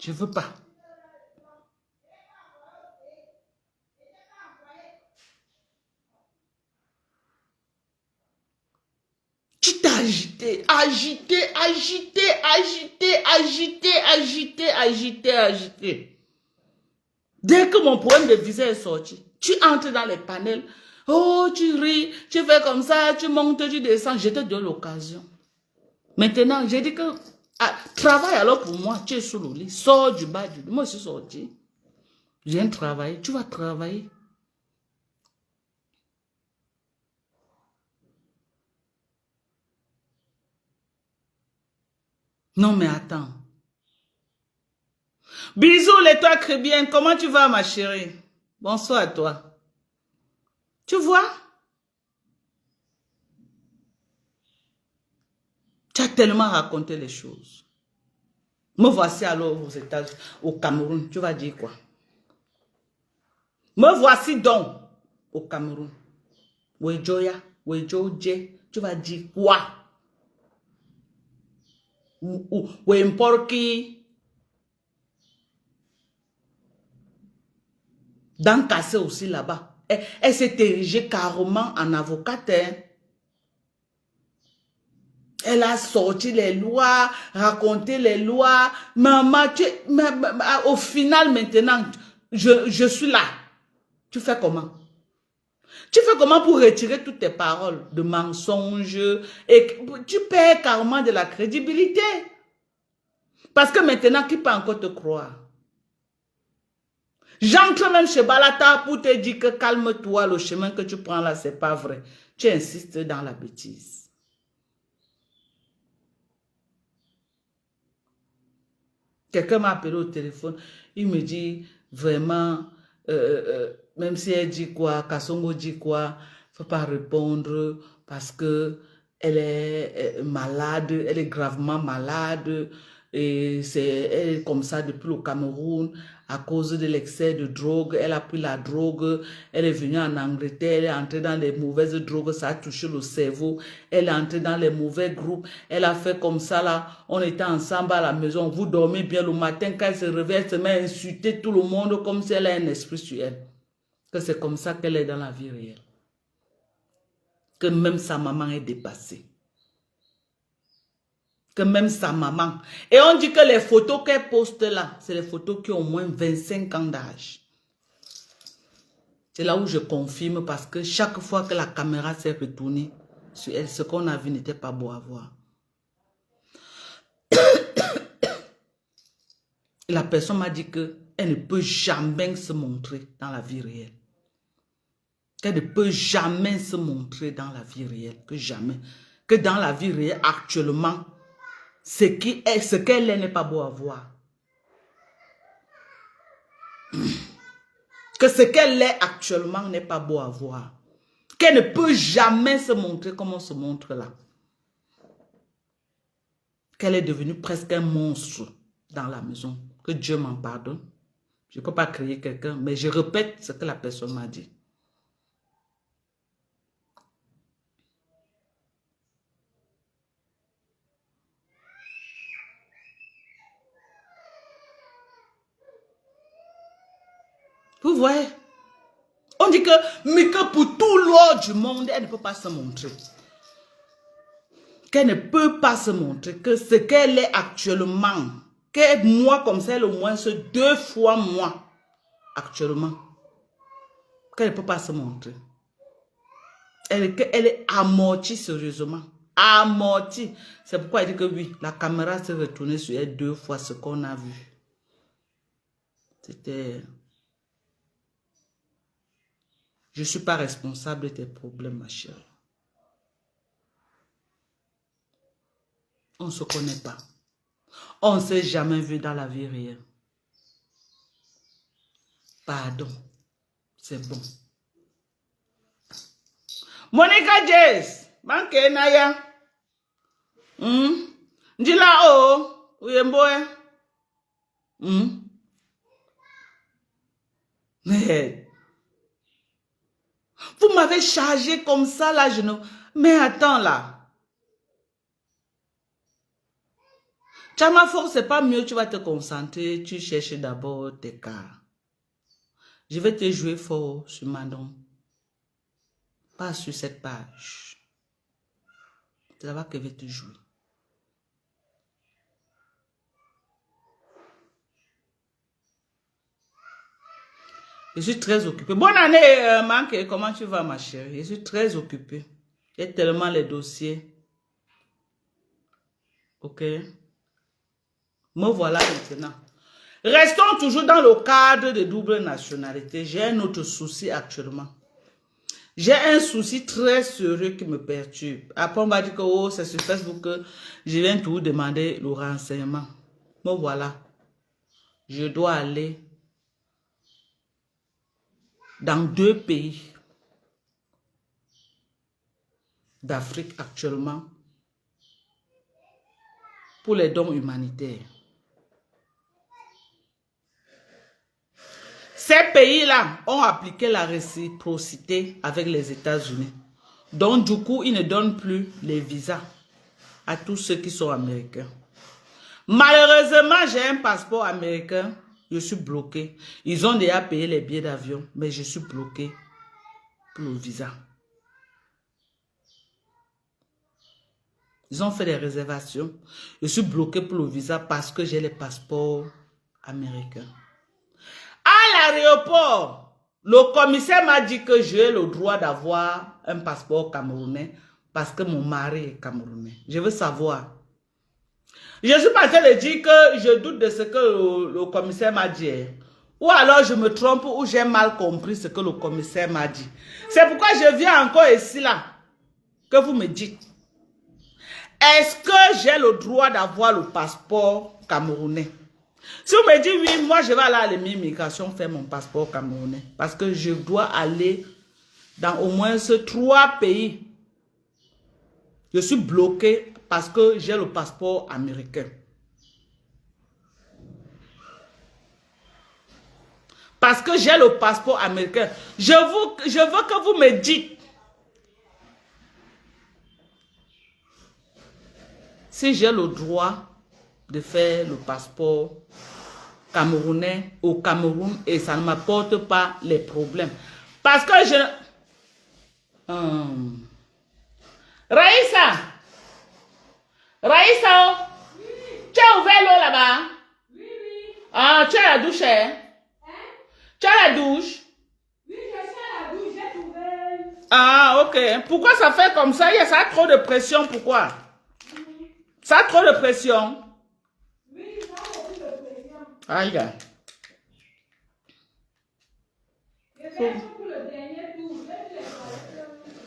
Je ne veux pas. Tu t'es agité, agité. Dès que mon problème de visa est sorti, tu entres dans les panels. Oh, tu ris, tu fais comme ça, tu montes, tu descends. Je te donne l'occasion. Maintenant, j'ai dit que travaille alors pour moi. Tu es sous le lit. Sors du bas du lit. Moi, je suis sorti. Je viens travailler. Tu vas travailler. Non, mais attends. Bisous, les toi bien. Comment tu vas, ma chérie? Bonsoir à toi. Tu vois? Tu as tellement raconté les choses. Me voici alors aux États-Unis, au Cameroun. Tu vas dire quoi? Me voici donc au Cameroun. Wejoya, Wejoje. Tu vas dire quoi? Wemporki. Dans Cassé aussi là-bas. Elle s'est érigée carrément en avocate. Hein. Elle a sorti les lois, raconté les lois. Maman, au final maintenant, je suis là. Tu fais comment? Tu fais comment pour retirer toutes tes paroles de mensonges et tu perds carrément de la crédibilité? Parce que maintenant, qui peut encore te croire? J'entre même chez Balata pour te dire que calme-toi, le chemin que tu prends là, c'est pas vrai. Tu insistes dans la bêtise. Quelqu'un m'a appelé au téléphone, il me dit vraiment, même si elle dit quoi, Kassongo dit quoi, il ne faut pas répondre parce que elle est malade, elle est gravement malade. Et elle est comme ça depuis le Cameroun à cause de l'excès de drogue. Elle a pris la drogue, elle est venue en Angleterre, elle est entrée dans les mauvaises drogues, ça a touché le cerveau. Elle est entrée dans les mauvais groupes. Elle a fait comme ça là, on était ensemble à la maison, vous dormez bien le matin, quand elle se réveille, elle se met à insulter tout le monde comme si elle a un esprit sur elle. Que c'est comme ça qu'elle est dans la vie réelle. Que même sa maman est dépassée. Que même sa maman. Et on dit que les photos qu'elle poste là, c'est les photos qui ont au moins 25 ans d'âge. C'est là où je confirme parce que chaque fois que la caméra s'est retournée sur elle, ce qu'on a vu n'était pas beau à voir. Et la personne m'a dit qu'elle ne peut jamais se montrer dans la vie réelle. Qu'elle ne peut jamais se montrer dans la vie réelle. Que jamais. Que dans la vie réelle, actuellement, ce qu'elle est n'est pas beau à voir. Que ce qu'elle est actuellement n'est pas beau à voir. Qu'elle ne peut jamais se montrer comme on se montre là. Qu'elle est devenue presque un monstre dans la maison. Que Dieu m'en pardonne. Je ne peux pas créer quelqu'un, mais je répète ce que la personne m'a dit. Vous voyez? On dit mais que pour tout l'or du monde, elle ne peut pas se montrer. Qu'elle ne peut pas se montrer. Que ce qu'elle est actuellement, que moi comme ça, elle au moins c'est 2 fois moi actuellement. Qu'elle ne peut pas se montrer. Elle est amortie sérieusement. Amortie. C'est pourquoi elle dit que oui, la caméra s'est retournée sur elle 2 fois ce qu'on a vu. C'était... Je ne suis pas responsable de tes problèmes, ma chérie. On ne se connaît pas. On ne s'est jamais vu dans la vie réelle. Pardon. C'est bon. Monica Jess. Manke Naya. Ndila o. Uyemboe. Mais... Vous m'avez chargé comme ça, là, je ne... Mais attends, là. Chama Force, c'est pas mieux, tu vas te concentrer, tu cherches d'abord tes cas. Je vais te jouer fort sur Mandon. Pas sur cette page. C'est là-bas que je vais te jouer. Je suis très occupée. Bonne année, Manke. Comment tu vas, ma chérie? Je suis très occupée. Il y a tellement les dossiers. Ok. Me voilà maintenant. Restons toujours dans le cadre de double nationalité. J'ai un autre souci actuellement. J'ai un souci très sérieux qui me perturbe. Après, on m'a dit que oh, c'est sur Facebook que je viens tout demander le renseignement. Me voilà. Je dois aller dans 2 pays d'Afrique actuellement pour les dons humanitaires. Ces pays-là ont appliqué la réciprocité avec les États-Unis. Donc, du coup, ils ne donnent plus les visas à tous ceux qui sont américains. Malheureusement, j'ai un passeport américain. Je suis bloqué. Ils ont déjà payé les billets d'avion, mais je suis bloqué pour le visa. Ils ont fait des réservations. Je suis bloqué pour le visa parce que j'ai les passeports américains. À l'aéroport, le commissaire m'a dit que j'ai le droit d'avoir un passeport camerounais parce que mon mari est camerounais. Je veux savoir. Je suis pas en train de dire que je doute de ce que le commissaire m'a dit. Ou alors je me trompe ou j'ai mal compris ce que le commissaire m'a dit. C'est pourquoi je viens encore ici là. Que vous me dites. Est-ce que j'ai le droit d'avoir le passeport camerounais? Si vous me dites oui, moi je vais aller à l'immigration faire mon passeport camerounais. Parce que je dois aller dans au moins 3 pays. Je suis bloqué parce que j'ai le passeport américain. Parce que j'ai le passeport américain. Je veux que vous me dites si j'ai le droit de faire le passeport camerounais au Cameroun et ça ne m'apporte pas les problèmes. Parce que je... Raïssa! Raïssa! Oui. Tu as ouvert l'eau là-bas? Oui, oui. Ah, tu as la douche, hein? Tu as la douche? Oui, je suis à la douche, j'ai trouvé. Ah, ok. Pourquoi ça fait comme ça? Ça a trop de pression, pourquoi? Ça a trop de pression? Oui, ça a beaucoup de pression. Aïe.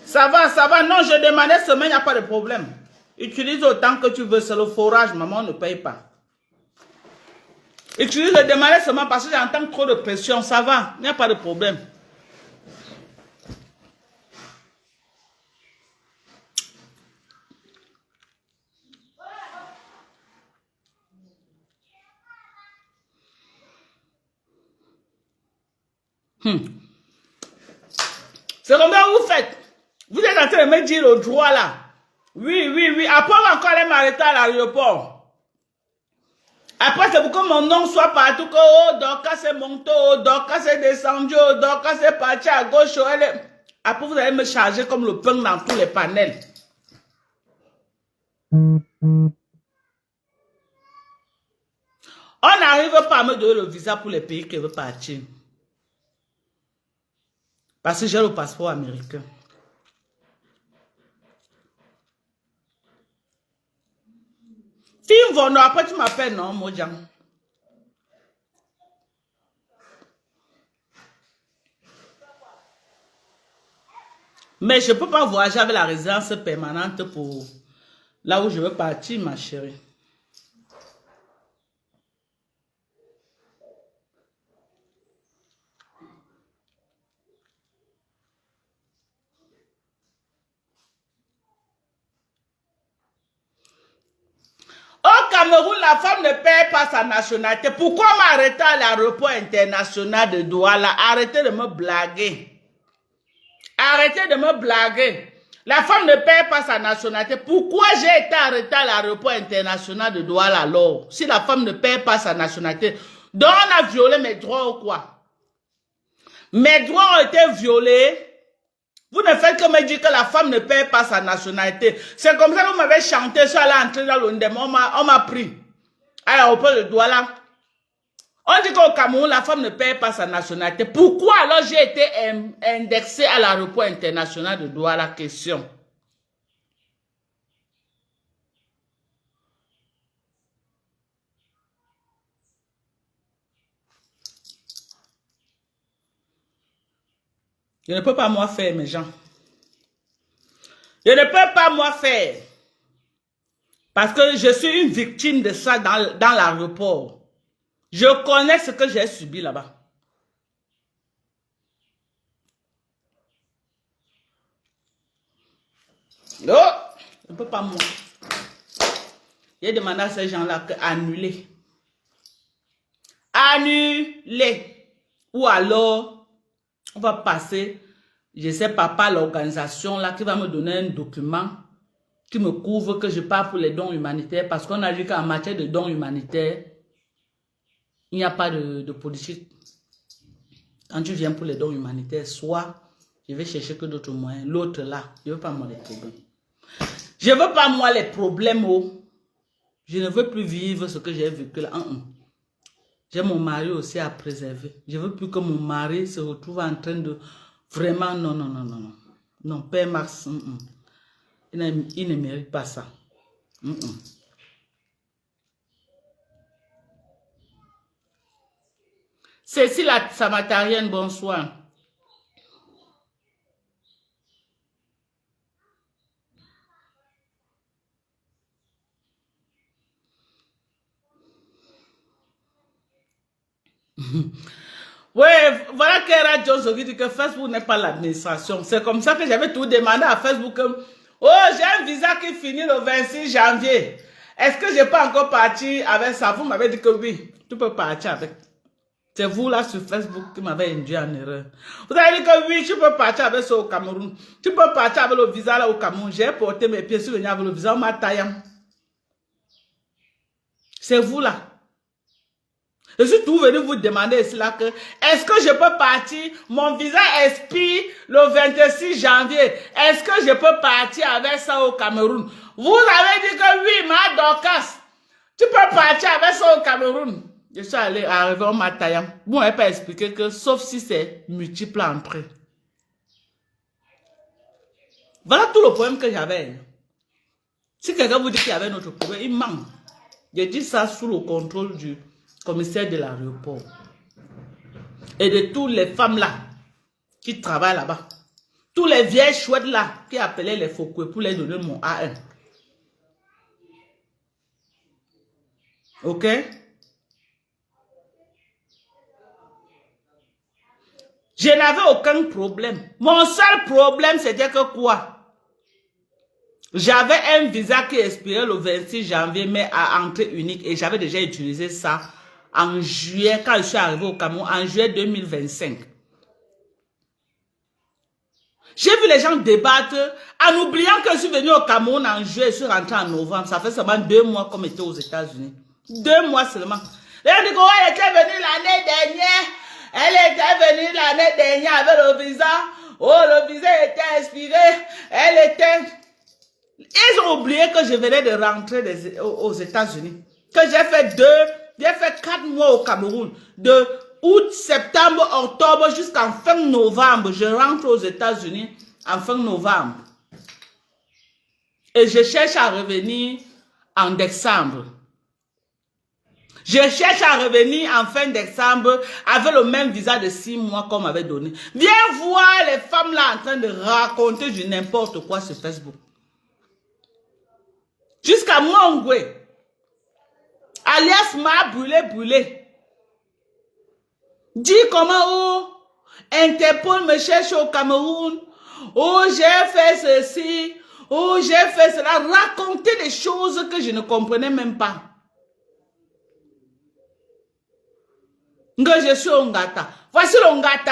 Ça va. Non, je demandais semaine, il n'y a pas de problème. Utilise autant que tu veux, c'est le forage, maman ne paye pas. Utilise le demander seulement parce que j'entends trop de pression. Ça va, il n'y a pas de problème. C'est combien vous faites? Vous êtes en train de me dire le droit là. Oui, oui, oui. Après, on va encore aller m'arrêter à l'aéroport. Après, c'est pour que mon nom soit partout. Que, oh, Dorcas c'est monté, oh, Dorcas c'est descendu, oh, Dorcas c'est parti à gauche. Oh, après, vous allez me charger comme le pain dans tous les panels. On n'arrive pas à me donner le visa pour les pays qui veulent partir. Parce que j'ai le passeport américain. Tim Vono, après tu m'appelles, non, Mojang. Mais je ne peux pas voyager avec la résidence permanente pour là où je veux partir, ma chérie. Au Cameroun, la femme ne paie pas sa nationalité. Pourquoi m'arrêter à l'aéroport international de Douala? Arrêtez de me blaguer. Arrêtez de me blaguer. La femme ne paie pas sa nationalité. Pourquoi j'ai été arrêté à l'aéroport international de Douala alors? Si la femme ne paie pas sa nationalité, donc on a violé mes droits ou quoi? Mes droits ont été violés. Vous ne faites que me dire que la femme ne paie pas sa nationalité. C'est comme ça que vous m'avez chanté sur l'entrée dans l'Ondem. On m'a pris à l'aéroport de Douala. On dit qu'au Cameroun, la femme ne paie pas sa nationalité. Pourquoi alors j'ai été indexé à l'aéroport international de Douala? Question. Je ne peux pas moi faire, mes gens. Je ne peux pas moi faire. Parce que je suis une victime de ça dans l'aéroport. Je connais ce que j'ai subi là-bas. Non, je ne peux pas moi. J'ai demandé à ces gens-là d'annuler. Annuler. Ou alors, on va passer, je sais pas, par l'organisation là qui va me donner un document qui me couvre que je pars pour les dons humanitaires, parce qu'on a dit qu'en matière de dons humanitaires, il n'y a pas de politique. Quand tu viens pour les dons humanitaires, soit je vais chercher que d'autres moyens, l'autre là, je ne veux pas moi les problèmes. Je ne veux pas moi les problèmes. Oh. Je ne veux plus vivre ce que j'ai vécu là. J'ai mon mari aussi à préserver. Je ne veux plus que mon mari se retrouve en train de... Vraiment, non, non, non, non, non. Non, Père Max, il ne mérite pas ça. Cécile la Samatarienne, bonsoir. Oui, voilà qu'Era Johnson qui dit que Facebook n'est pas l'administration. C'est comme ça que j'avais tout demandé à Facebook. Oh, j'ai un visa qui finit le 26 janvier. Est-ce que je peux encore partir avec ça? Vous m'avez dit que oui, tu peux partir avec. C'est vous là sur Facebook qui m'avez induit en erreur. Vous avez dit que oui, tu peux partir avec ça au Cameroun. Tu peux partir avec le visa là au Cameroun. J'ai porté mes pieds sur le avec le visa au Matayam. C'est vous là. Je suis tout venu vous demander ici là que est-ce que je peux partir? Mon visa expire le 26 janvier. Est-ce que je peux partir avec ça au Cameroun? Vous avez dit que oui, ma Dorcas, tu peux partir avec ça au Cameroun. Je suis arrivé au Matayam. Vous m'avez pas expliqué que sauf si c'est multiple entrées. Voilà tout le problème que j'avais. Si quelqu'un vous dit qu'il y avait notre problème, il ment. J'ai dit ça sous le contrôle du commissaire de l'aéroport et de toutes les femmes là qui travaillent là-bas, tous les vieilles chouettes là qui appelaient les Fokoué pour les donner mon A1. Ok? Je n'avais aucun problème. Mon seul problème, c'était que quoi? J'avais un visa qui expirait le 26 janvier, mais à entrée unique. Et j'avais déjà utilisé ça en juillet, quand je suis arrivé au Cameroun, en juillet 2025. J'ai vu les gens débattre en oubliant que je suis venu au Cameroun en juillet, je suis rentré en novembre. Ça fait seulement 2 mois comme j'étais aux États-Unis. 2 mois seulement. Les gens disent qu'elle était venue l'année dernière. Elle était venue l'année dernière avec le visa. Oh, le visa était expiré. Elle était... Ils ont oublié que je venais de rentrer aux États-Unis. Que j'ai fait 4 mois au Cameroun. De août, septembre, octobre jusqu'en fin novembre. Je rentre aux États-Unis en fin novembre. Et je cherche à revenir en décembre. Je cherche à revenir en fin décembre avec le même visa de 6 mois qu'on m'avait donné. Viens voir les femmes là en train de raconter du n'importe quoi sur Facebook. Jusqu'à Mongwe. Alias m'a brûlé. Dis comment, oh, Interpol me cherche au Cameroun. Oh, j'ai fait ceci. Oh, j'ai fait cela. Raconter des choses que je ne comprenais même pas. Que je suis au Ngata. Voici le Ngata.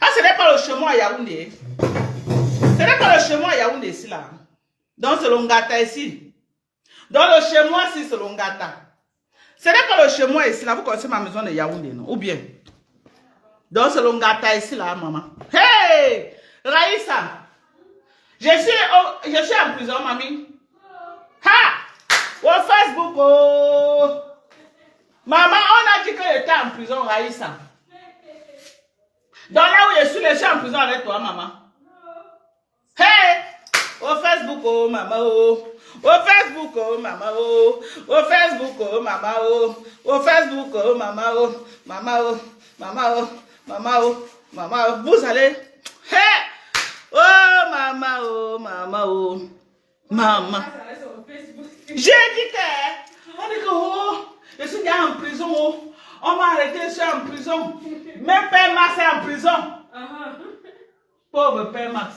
Ah, ce n'est pas le chemin à Yaoundé. Ce n'est pas le chemin à Yaoundé ici, là. Donc, c'est le Ngata ici. Donc, le chemin ici, c'est le Ngata. Ce n'est pas le chemin ici, là. Vous connaissez ma maison de Yaoundé, non? Ou bien? Donc, c'est le Ngata ici, là, maman. Hey! Raïssa! Je suis en prison, mamie. Ha! Au Facebook, oh! Maman, on a dit que j'étais en prison, Raïssa. Donc là où je suis en prison avec toi, maman. Hey! Au Facebook, oh, maman, oh. Au Facebook, oh, maman, oh. Au Facebook, oh, maman, oh. Au Facebook, oh, maman, oh. Maman, oh. Maman, oh. Maman, oh. Maman, oh. Vous allez. Hey! Oh, maman, oh, maman, oh. Maman. J'ai dit que. On dit que, oh. Je suis déjà en prison. Oh. On m'a arrêté, je suis en prison. Même Père Max est en prison. Pauvre Père Max.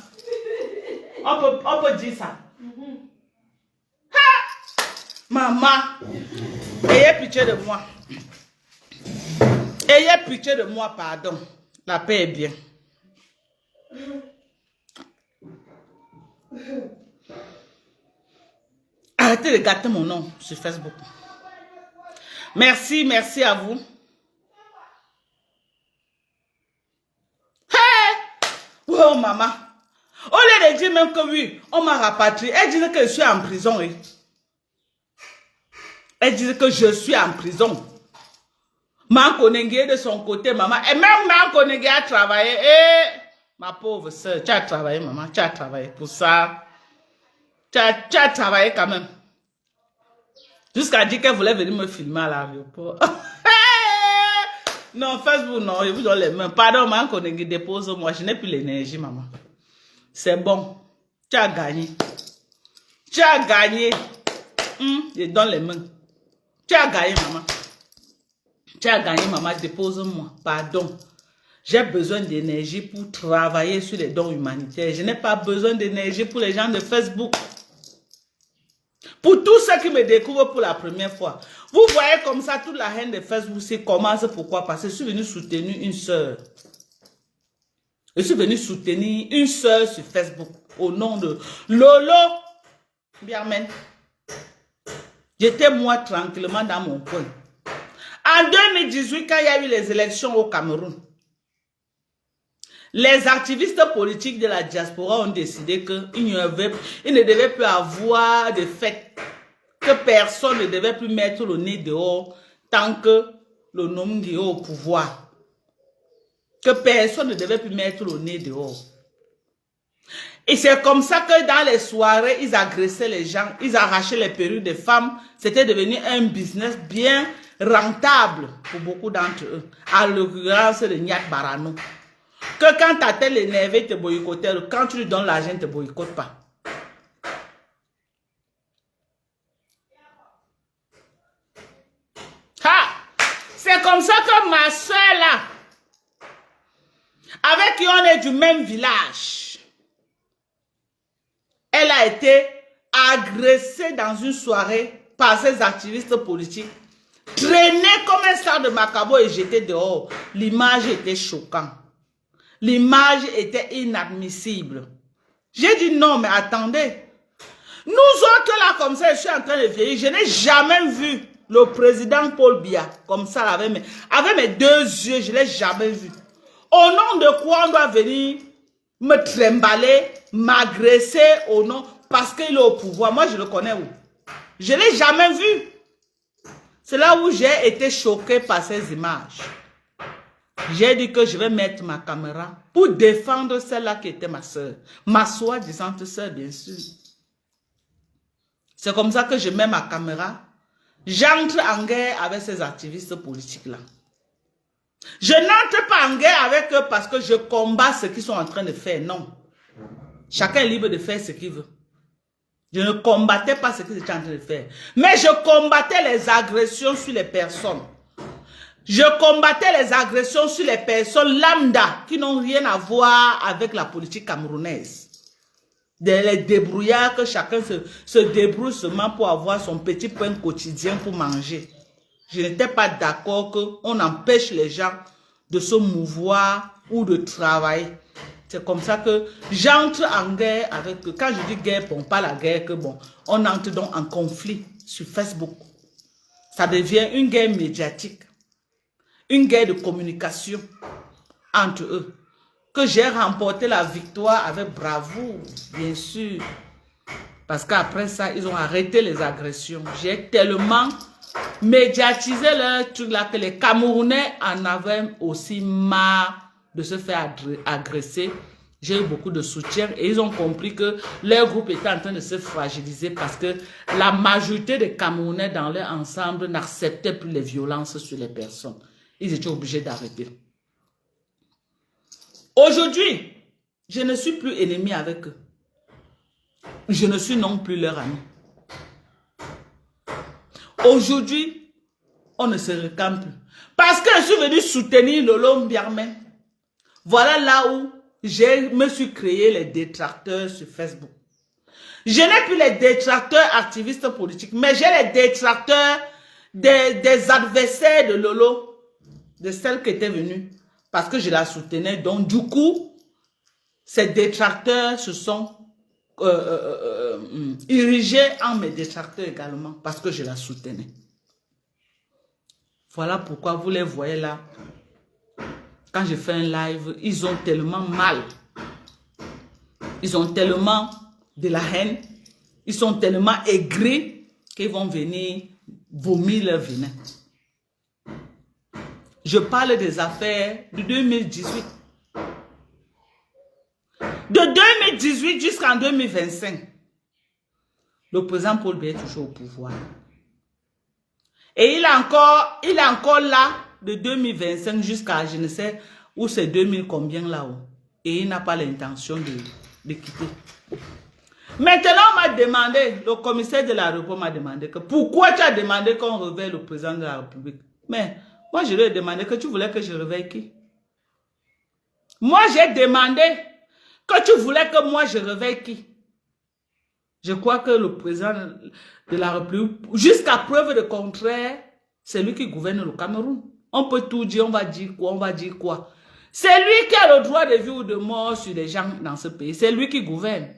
On peut dire ça. Ha! Maman, ayez pitié de moi. Ayez pitié de moi, pardon. La paix est bien. Arrêtez de gâter mon nom sur Facebook. Merci, merci à vous. Hey! Oh, maman. Au lieu de dire même que oui, on m'a rapatrié, elle disait que je suis en prison. Oui. Elle disait que je suis en prison. Mankonengue de son côté, maman. Et même Mankonengue a travaillé. Et ma pauvre soeur, tu as travaillé, maman. Tu as travaillé pour ça. Tu as travaillé quand même. Jusqu'à dire qu'elle voulait venir me filmer à l'aéroport. Non, Facebook, non, je vous donne les mains. Pardon, Mankonengue, dépose-moi. Je n'ai plus l'énergie, maman. C'est bon. Tu as gagné. Tu as gagné. Je donne les mains. Tu as gagné, maman. Tu as gagné, maman. Dépose-moi. Pardon. J'ai besoin d'énergie pour travailler sur les dons humanitaires. Je n'ai pas besoin d'énergie pour les gens de Facebook. Pour tous ceux qui me découvrent pour la première fois. Vous voyez comme ça, toute la haine de Facebook, c'est commence. Pourquoi? Parce que je suis venu soutenir une soeur. Je suis venu soutenir une soeur sur Facebook au nom de Lolo Biamen. J'étais moi tranquillement dans mon coin. En 2018, quand il y a eu les élections au Cameroun, les activistes politiques de la diaspora ont décidé qu'il ne devait plus avoir de fête, que personne ne devait plus mettre le nez dehors tant que le nom est au pouvoir. Que personne ne devait plus mettre le nez dehors. Et c'est comme ça que dans les soirées, ils agressaient les gens, ils arrachaient les perruques des femmes. C'était devenu un business bien rentable pour beaucoup d'entre eux. À l'occurrence de Nyat Barano. Que quand ta tête énervée te boycottait, quand tu lui donnes l'argent, ne te boycotte pas. C'est comme ça que ma soeur là, avec qui on est du même village. Elle a été agressée dans une soirée par ses activistes politiques, traînée comme un sac de macabo et jetée dehors. L'image était choquante. L'image était inadmissible. J'ai dit non, mais attendez. Nous autres là, comme ça, je suis en train de vieillir. Je n'ai jamais vu le président Paul Biya comme ça, avec mes deux yeux, je ne l'ai jamais vu. Au nom de quoi on doit venir me trimballer, m'agresser au nom, parce qu'il est au pouvoir. Moi, je le connais où? Je ne l'ai jamais vu. C'est là où j'ai été choqué par ces images. J'ai dit que je vais mettre ma caméra pour défendre celle-là qui était ma soeur. Ma soi-disant soeur, bien sûr. C'est comme ça que je mets ma caméra. J'entre en guerre avec ces activistes politiques-là. Je n'entre pas en guerre avec eux parce que je combats ce qu'ils sont en train de faire. Non. Chacun est libre de faire ce qu'il veut. Je ne combattais pas ce qu'ils étaient en train de faire. Mais je combattais les agressions sur les personnes. Je combattais les agressions sur les personnes lambda qui n'ont rien à voir avec la politique camerounaise. Les débrouillards que chacun se débrouille seulement pour avoir son petit pain quotidien pour manger. Je n'étais pas d'accord qu'on empêche les gens de se mouvoir ou de travailler. C'est comme ça que j'entre en guerre avec eux. Quand je dis guerre, bon, pas la guerre, que bon, on entre donc en conflit sur Facebook. Ça devient une guerre médiatique. Une guerre de communication entre eux. Que j'ai remporté la victoire avec bravoure, bien sûr. Parce qu'après ça, ils ont arrêté les agressions. J'ai tellement médiatisé leur truc là que les Camerounais en avaient aussi marre de se faire agresser. J'ai eu beaucoup de soutien et ils ont compris que leur groupe était en train de se fragiliser parce que la majorité des Camerounais dans leur ensemble n'acceptaient plus les violences sur les personnes. Ils étaient obligés d'arrêter. Aujourd'hui, je ne suis plus ennemi avec eux. Je ne suis non plus leur ami. Aujourd'hui, on ne se réclame plus. Parce que je suis venu soutenir Lolo Mbiarmé. Voilà là où je me suis créé les détracteurs sur Facebook. Je n'ai plus les détracteurs activistes politiques, mais j'ai les détracteurs des adversaires de Lolo, de celles qui étaient venues, parce que je la soutenais. Donc, du coup, ces détracteurs se sont érigés en mes détracteurs également, parce que je la soutenais. Voilà pourquoi vous les voyez là. Quand je fais un live, ils ont tellement mal. Ils ont tellement de la haine. Ils sont tellement aigris qu'ils vont venir vomir leur venin. Je parle des affaires de 2018. De 2018 jusqu'en 2025, le président Paul Biya est toujours au pouvoir. Et il est encore là de 2025 jusqu'à je ne sais où c'est 2000 combien là-haut. Et il n'a pas l'intention de quitter. Maintenant, on m'a demandé, le commissaire de la République m'a demandé que pourquoi tu as demandé qu'on réveille le président de la République. Mais moi, je lui ai demandé que tu voulais que je réveille qui? Moi, j'ai demandé que tu voulais que moi je réveille qui? Je crois que le président de la République, jusqu'à preuve de contraire, c'est lui qui gouverne le Cameroun. On peut tout dire, on va dire quoi, on va dire quoi. C'est lui qui a le droit de vie ou de mort sur les gens dans ce pays. C'est lui qui gouverne.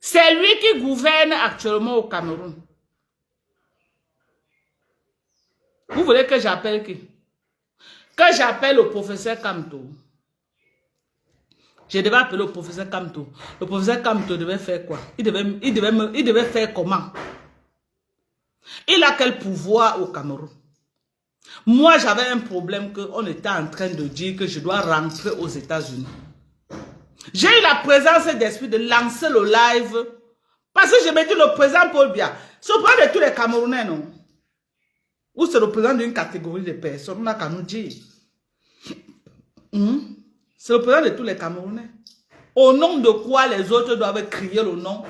C'est lui qui gouverne actuellement au Cameroun. Vous voulez que j'appelle qui? Que j'appelle le professeur Kamto. Je devais appeler le professeur Kamto. Le professeur Kamto devait faire quoi? Il devait faire comment? Il a quel pouvoir au Cameroun? Moi, j'avais un problème qu'on était en train de dire que je dois rentrer aux États-Unis. J'ai eu la présence d'esprit de lancer le live parce que je me dis le président Paul Biya, c'est le président de tous les Camerounais, non? Ou c'est le président d'une catégorie de personnes, on n'a qu'à nous dire. C'est le président de tous les Camerounais. Au nom de quoi les autres doivent crier le nom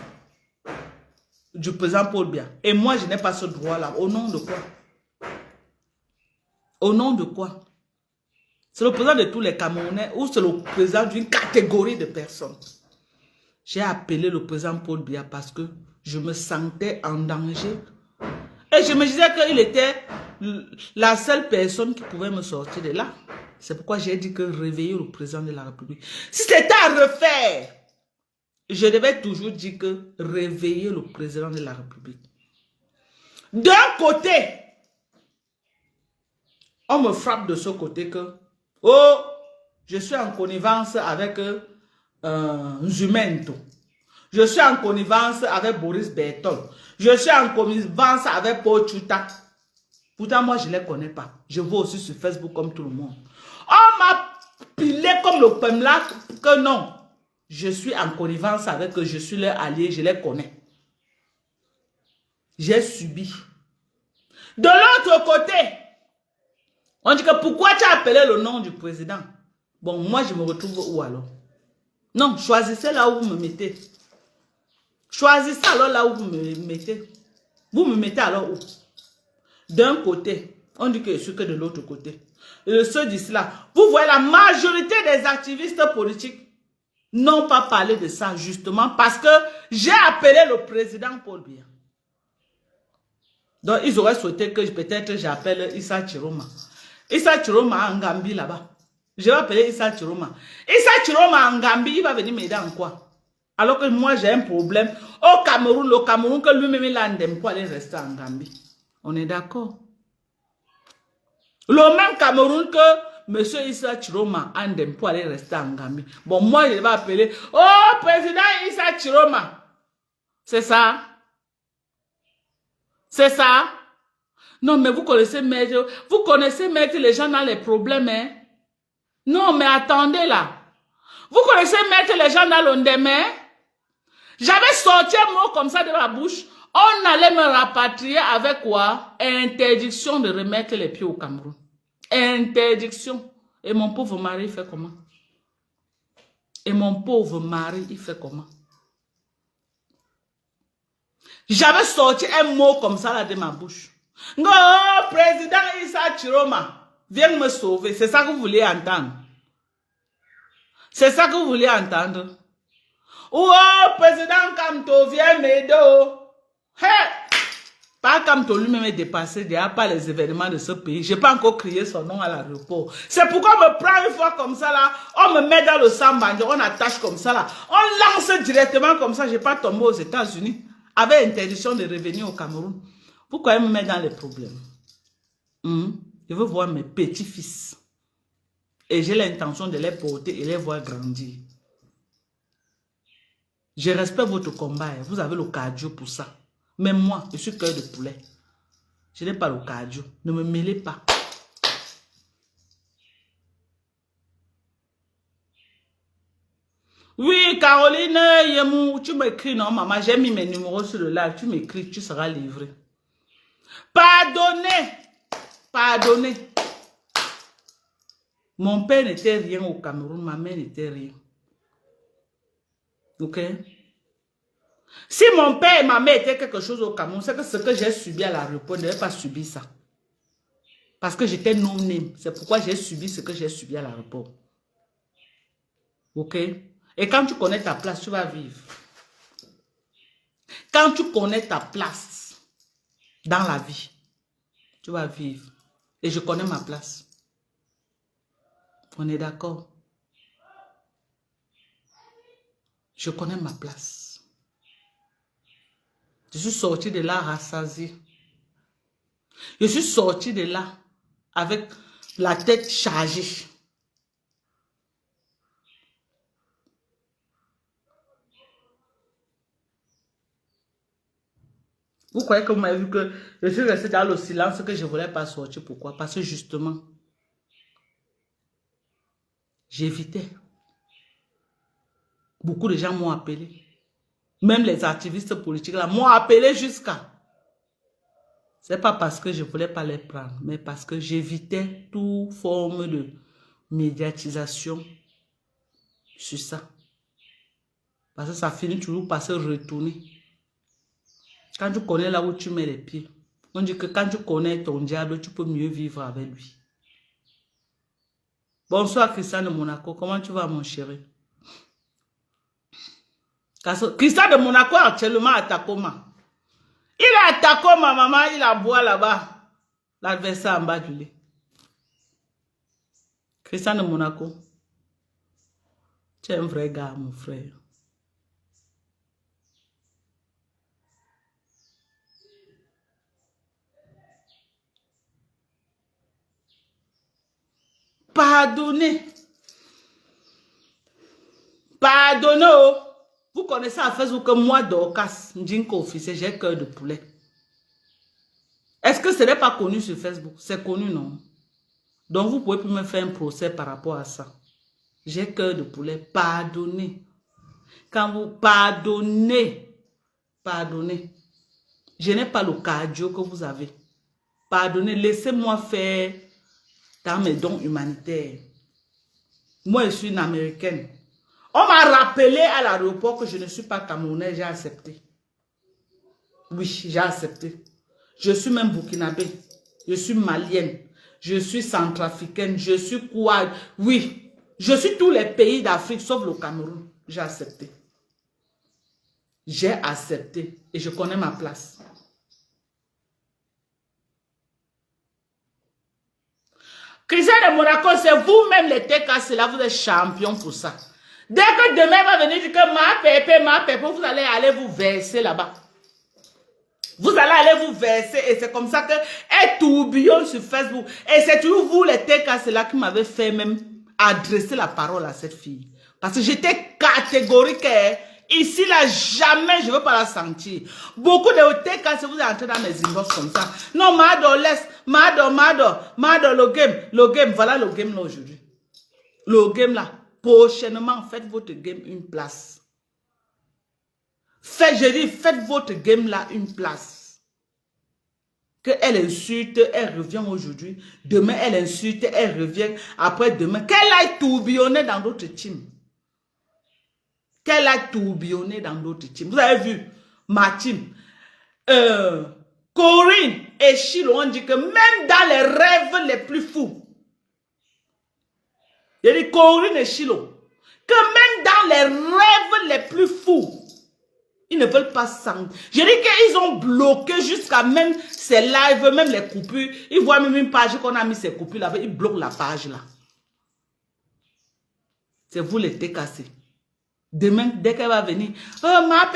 du président Paul Biya? Et moi, je n'ai pas ce droit-là. Au nom de quoi? Au nom de quoi? C'est le président de tous les Camerounais ou c'est le président d'une catégorie de personnes. J'ai appelé le président Paul Biya parce que je me sentais en danger. Et je me disais qu'il était la seule personne qui pouvait me sortir de là. C'est pourquoi j'ai dit que réveiller le président de la République. Si c'était à refaire, je devais toujours dire que réveiller le président de la République. D'un côté, on me frappe de ce côté que, oh, je suis en connivence avec Zumento. Je suis en connivence avec Boris Bertol. Je suis en connivence avec Paul Chuta. Pourtant, moi, je ne les connais pas. Je vois aussi sur Facebook comme tout le monde. On m'a pilé comme le Pemla que non. Je suis en connivence avec eux. Je suis leur allié. Je les connais. J'ai subi. De l'autre côté, on dit que pourquoi tu as appelé le nom du président? Bon, moi, je me retrouve où alors? Non, choisissez là où vous me mettez. Choisissez alors là où vous me mettez. Vous me mettez alors où? D'un côté, on dit que je suis que de l'autre côté. Et ceux disent là, vous voyez la majorité des activistes politiques n'ont pas parlé de ça justement parce que j'ai appelé le président Paul Biya. Donc ils auraient souhaité que peut-être j'appelle Issa Chiroma. Issa Chiroma en Gambie là-bas. Je vais appeler Issa Chiroma. Issa Chiroma en Gambie, il va venir m'aider en quoi? Alors que moi j'ai un problème au Cameroun, le Cameroun que lui-même il a un pour aller rester en Gambie. On est d'accord? Le même Cameroun que M. Issa Chiroma a un pour aller rester en Gambie. Bon, moi je vais appeler, oh président Issa Chiroma. C'est ça? C'est ça? Non, mais vous connaissez mettre les gens dans les problèmes, hein? Non, mais attendez là. Vous connaissez mettre les gens dans l'ondemain? J'avais sorti un mot comme ça de ma bouche. On allait me rapatrier avec quoi? Interdiction de remettre les pieds au Cameroun. Interdiction. Et mon pauvre mari, il fait comment? Et mon pauvre mari, il fait comment? J'avais sorti un mot comme ça là de ma bouche. Non, président Issa Chiroma, viens me sauver. C'est ça que vous voulez entendre. C'est ça que vous voulez entendre. Oh, président Kamto, viens m'aider. Hey! Pas Kamto lui-même est dépassé, il n'y a pas les événements de ce pays. Je n'ai pas encore crié son nom à l'aéroport. C'est pourquoi on me prend une fois comme ça là, on me met dans le samband, on attache comme ça là, on lance directement comme ça, je n'ai pas tombé aux États-Unis avec interdiction de revenir au Cameroun. Pourquoi il me met dans les problèmes? Je veux voir mes petits-fils. Et j'ai l'intention de les porter et les voir grandir. Je respecte votre combat. Vous avez le cardio pour ça. Même moi, je suis cœur de poulet. Je n'ai pas le cardio. Ne me mêlez pas. Oui, Caroline, Yemou, tu m'écris, non, maman, j'ai mis mes numéros sur le live. Tu m'écris, tu seras livré. Pardonnez. Pardonnez. Mon père n'était rien au Cameroun, ma mère n'était rien. Ok? Si mon père et ma mère étaient quelque chose au Cameroun, c'est que ce que j'ai subi à l'aéroport, je n'avais pas subi ça. Parce que j'étais non-name. C'est pourquoi j'ai subi ce que j'ai subi à l'aéroport. Ok? Et quand tu connais ta place, tu vas vivre. Quand tu connais ta place dans la vie, tu vas vivre. Et je connais ma place. On est d'accord? Je connais ma place. Je suis sorti de là rassasié. Je suis sorti de là avec la tête chargée. Vous croyez que vous m'avez vu que je suis resté dans le silence que je ne voulais pas sortir? Pourquoi? Parce que justement, j'évitais. Beaucoup de gens m'ont appelé. Même les activistes politiques là m'ont appelé jusqu'à. Ce n'est pas parce que je ne voulais pas les prendre, mais parce que j'évitais toute forme de médiatisation sur ça. Parce que ça finit toujours par se retourner. Quand tu connais là où tu mets les pieds, on dit que quand tu connais ton diable, tu peux mieux vivre avec lui. Bonsoir, Christian de Monaco. Comment tu vas, mon chéri? Christian de Monaco est actuellement à Tacoma. Il est à Tacoma, maman. Il a boit là-bas. L'adversaire en bas du lit. Christian de Monaco. Tu es un vrai gars, mon frère. Pardonnez. Pardonnez. Oh. Vous connaissez à Facebook que moi, Dorcas, Ndinko officier, j'ai cœur de poulet. Est-ce que ce n'est pas connu sur Facebook? C'est connu, non? Donc, vous pouvez plus me faire un procès par rapport à ça. J'ai cœur de poulet. Pardonnez. Quand vous pardonnez, pardonnez. Je n'ai pas le cardio que vous avez. Pardonnez. Laissez-moi faire dans mes dons humanitaires. Moi, je suis une Américaine. On m'a rappelé à l'aéroport que je ne suis pas camerounaise. J'ai accepté. Oui, j'ai accepté. Je suis même burkinabé. Je suis malienne. Je suis centrafricaine. Je suis quoi? Oui. Je suis tous les pays d'Afrique sauf le Cameroun. J'ai accepté. J'ai accepté. Et je connais ma place. Christian de Monaco, c'est vous-même les TKC là, vous êtes champion pour ça. Dès que demain va venir dire que ma pépé, vous allez aller vous verser là-bas. Vous allez aller vous verser et c'est comme ça que est tourbillon sur Facebook. Et c'est toujours vous les TKC là qui m'avez fait même adresser la parole à cette fille. Parce que j'étais catégorique. Ici, là, jamais je ne veux pas la sentir. Beaucoup de TKC, vous êtes entrés dans mes inbox comme ça. Non, Mado, laisse. Mado, le game. Voilà le game là aujourd'hui. Le game là. Prochainement, faites votre game une place. Faites votre game là une place. Qu'elle insulte, elle revient aujourd'hui. Demain, elle insulte, elle revient. Après demain, qu'elle aille tourbillonner dans d'autres teams. Qu'elle aille tourbillonner dans d'autres teams. Vous avez vu, ma team. Corinne et Chilo ont dit que même dans les rêves les plus fous, il dit Corinne et Chilo, que même dans les rêves les plus fous, ils ne veulent pas s'en... Je dis qu'ils ont bloqué jusqu'à même ces lives, même les coupures. Ils voient même une page qu'on a mis ces coupures là-bas, ils bloquent la page là. C'est vous les TKC. Demain, dès qu'elle va venir, oh, ma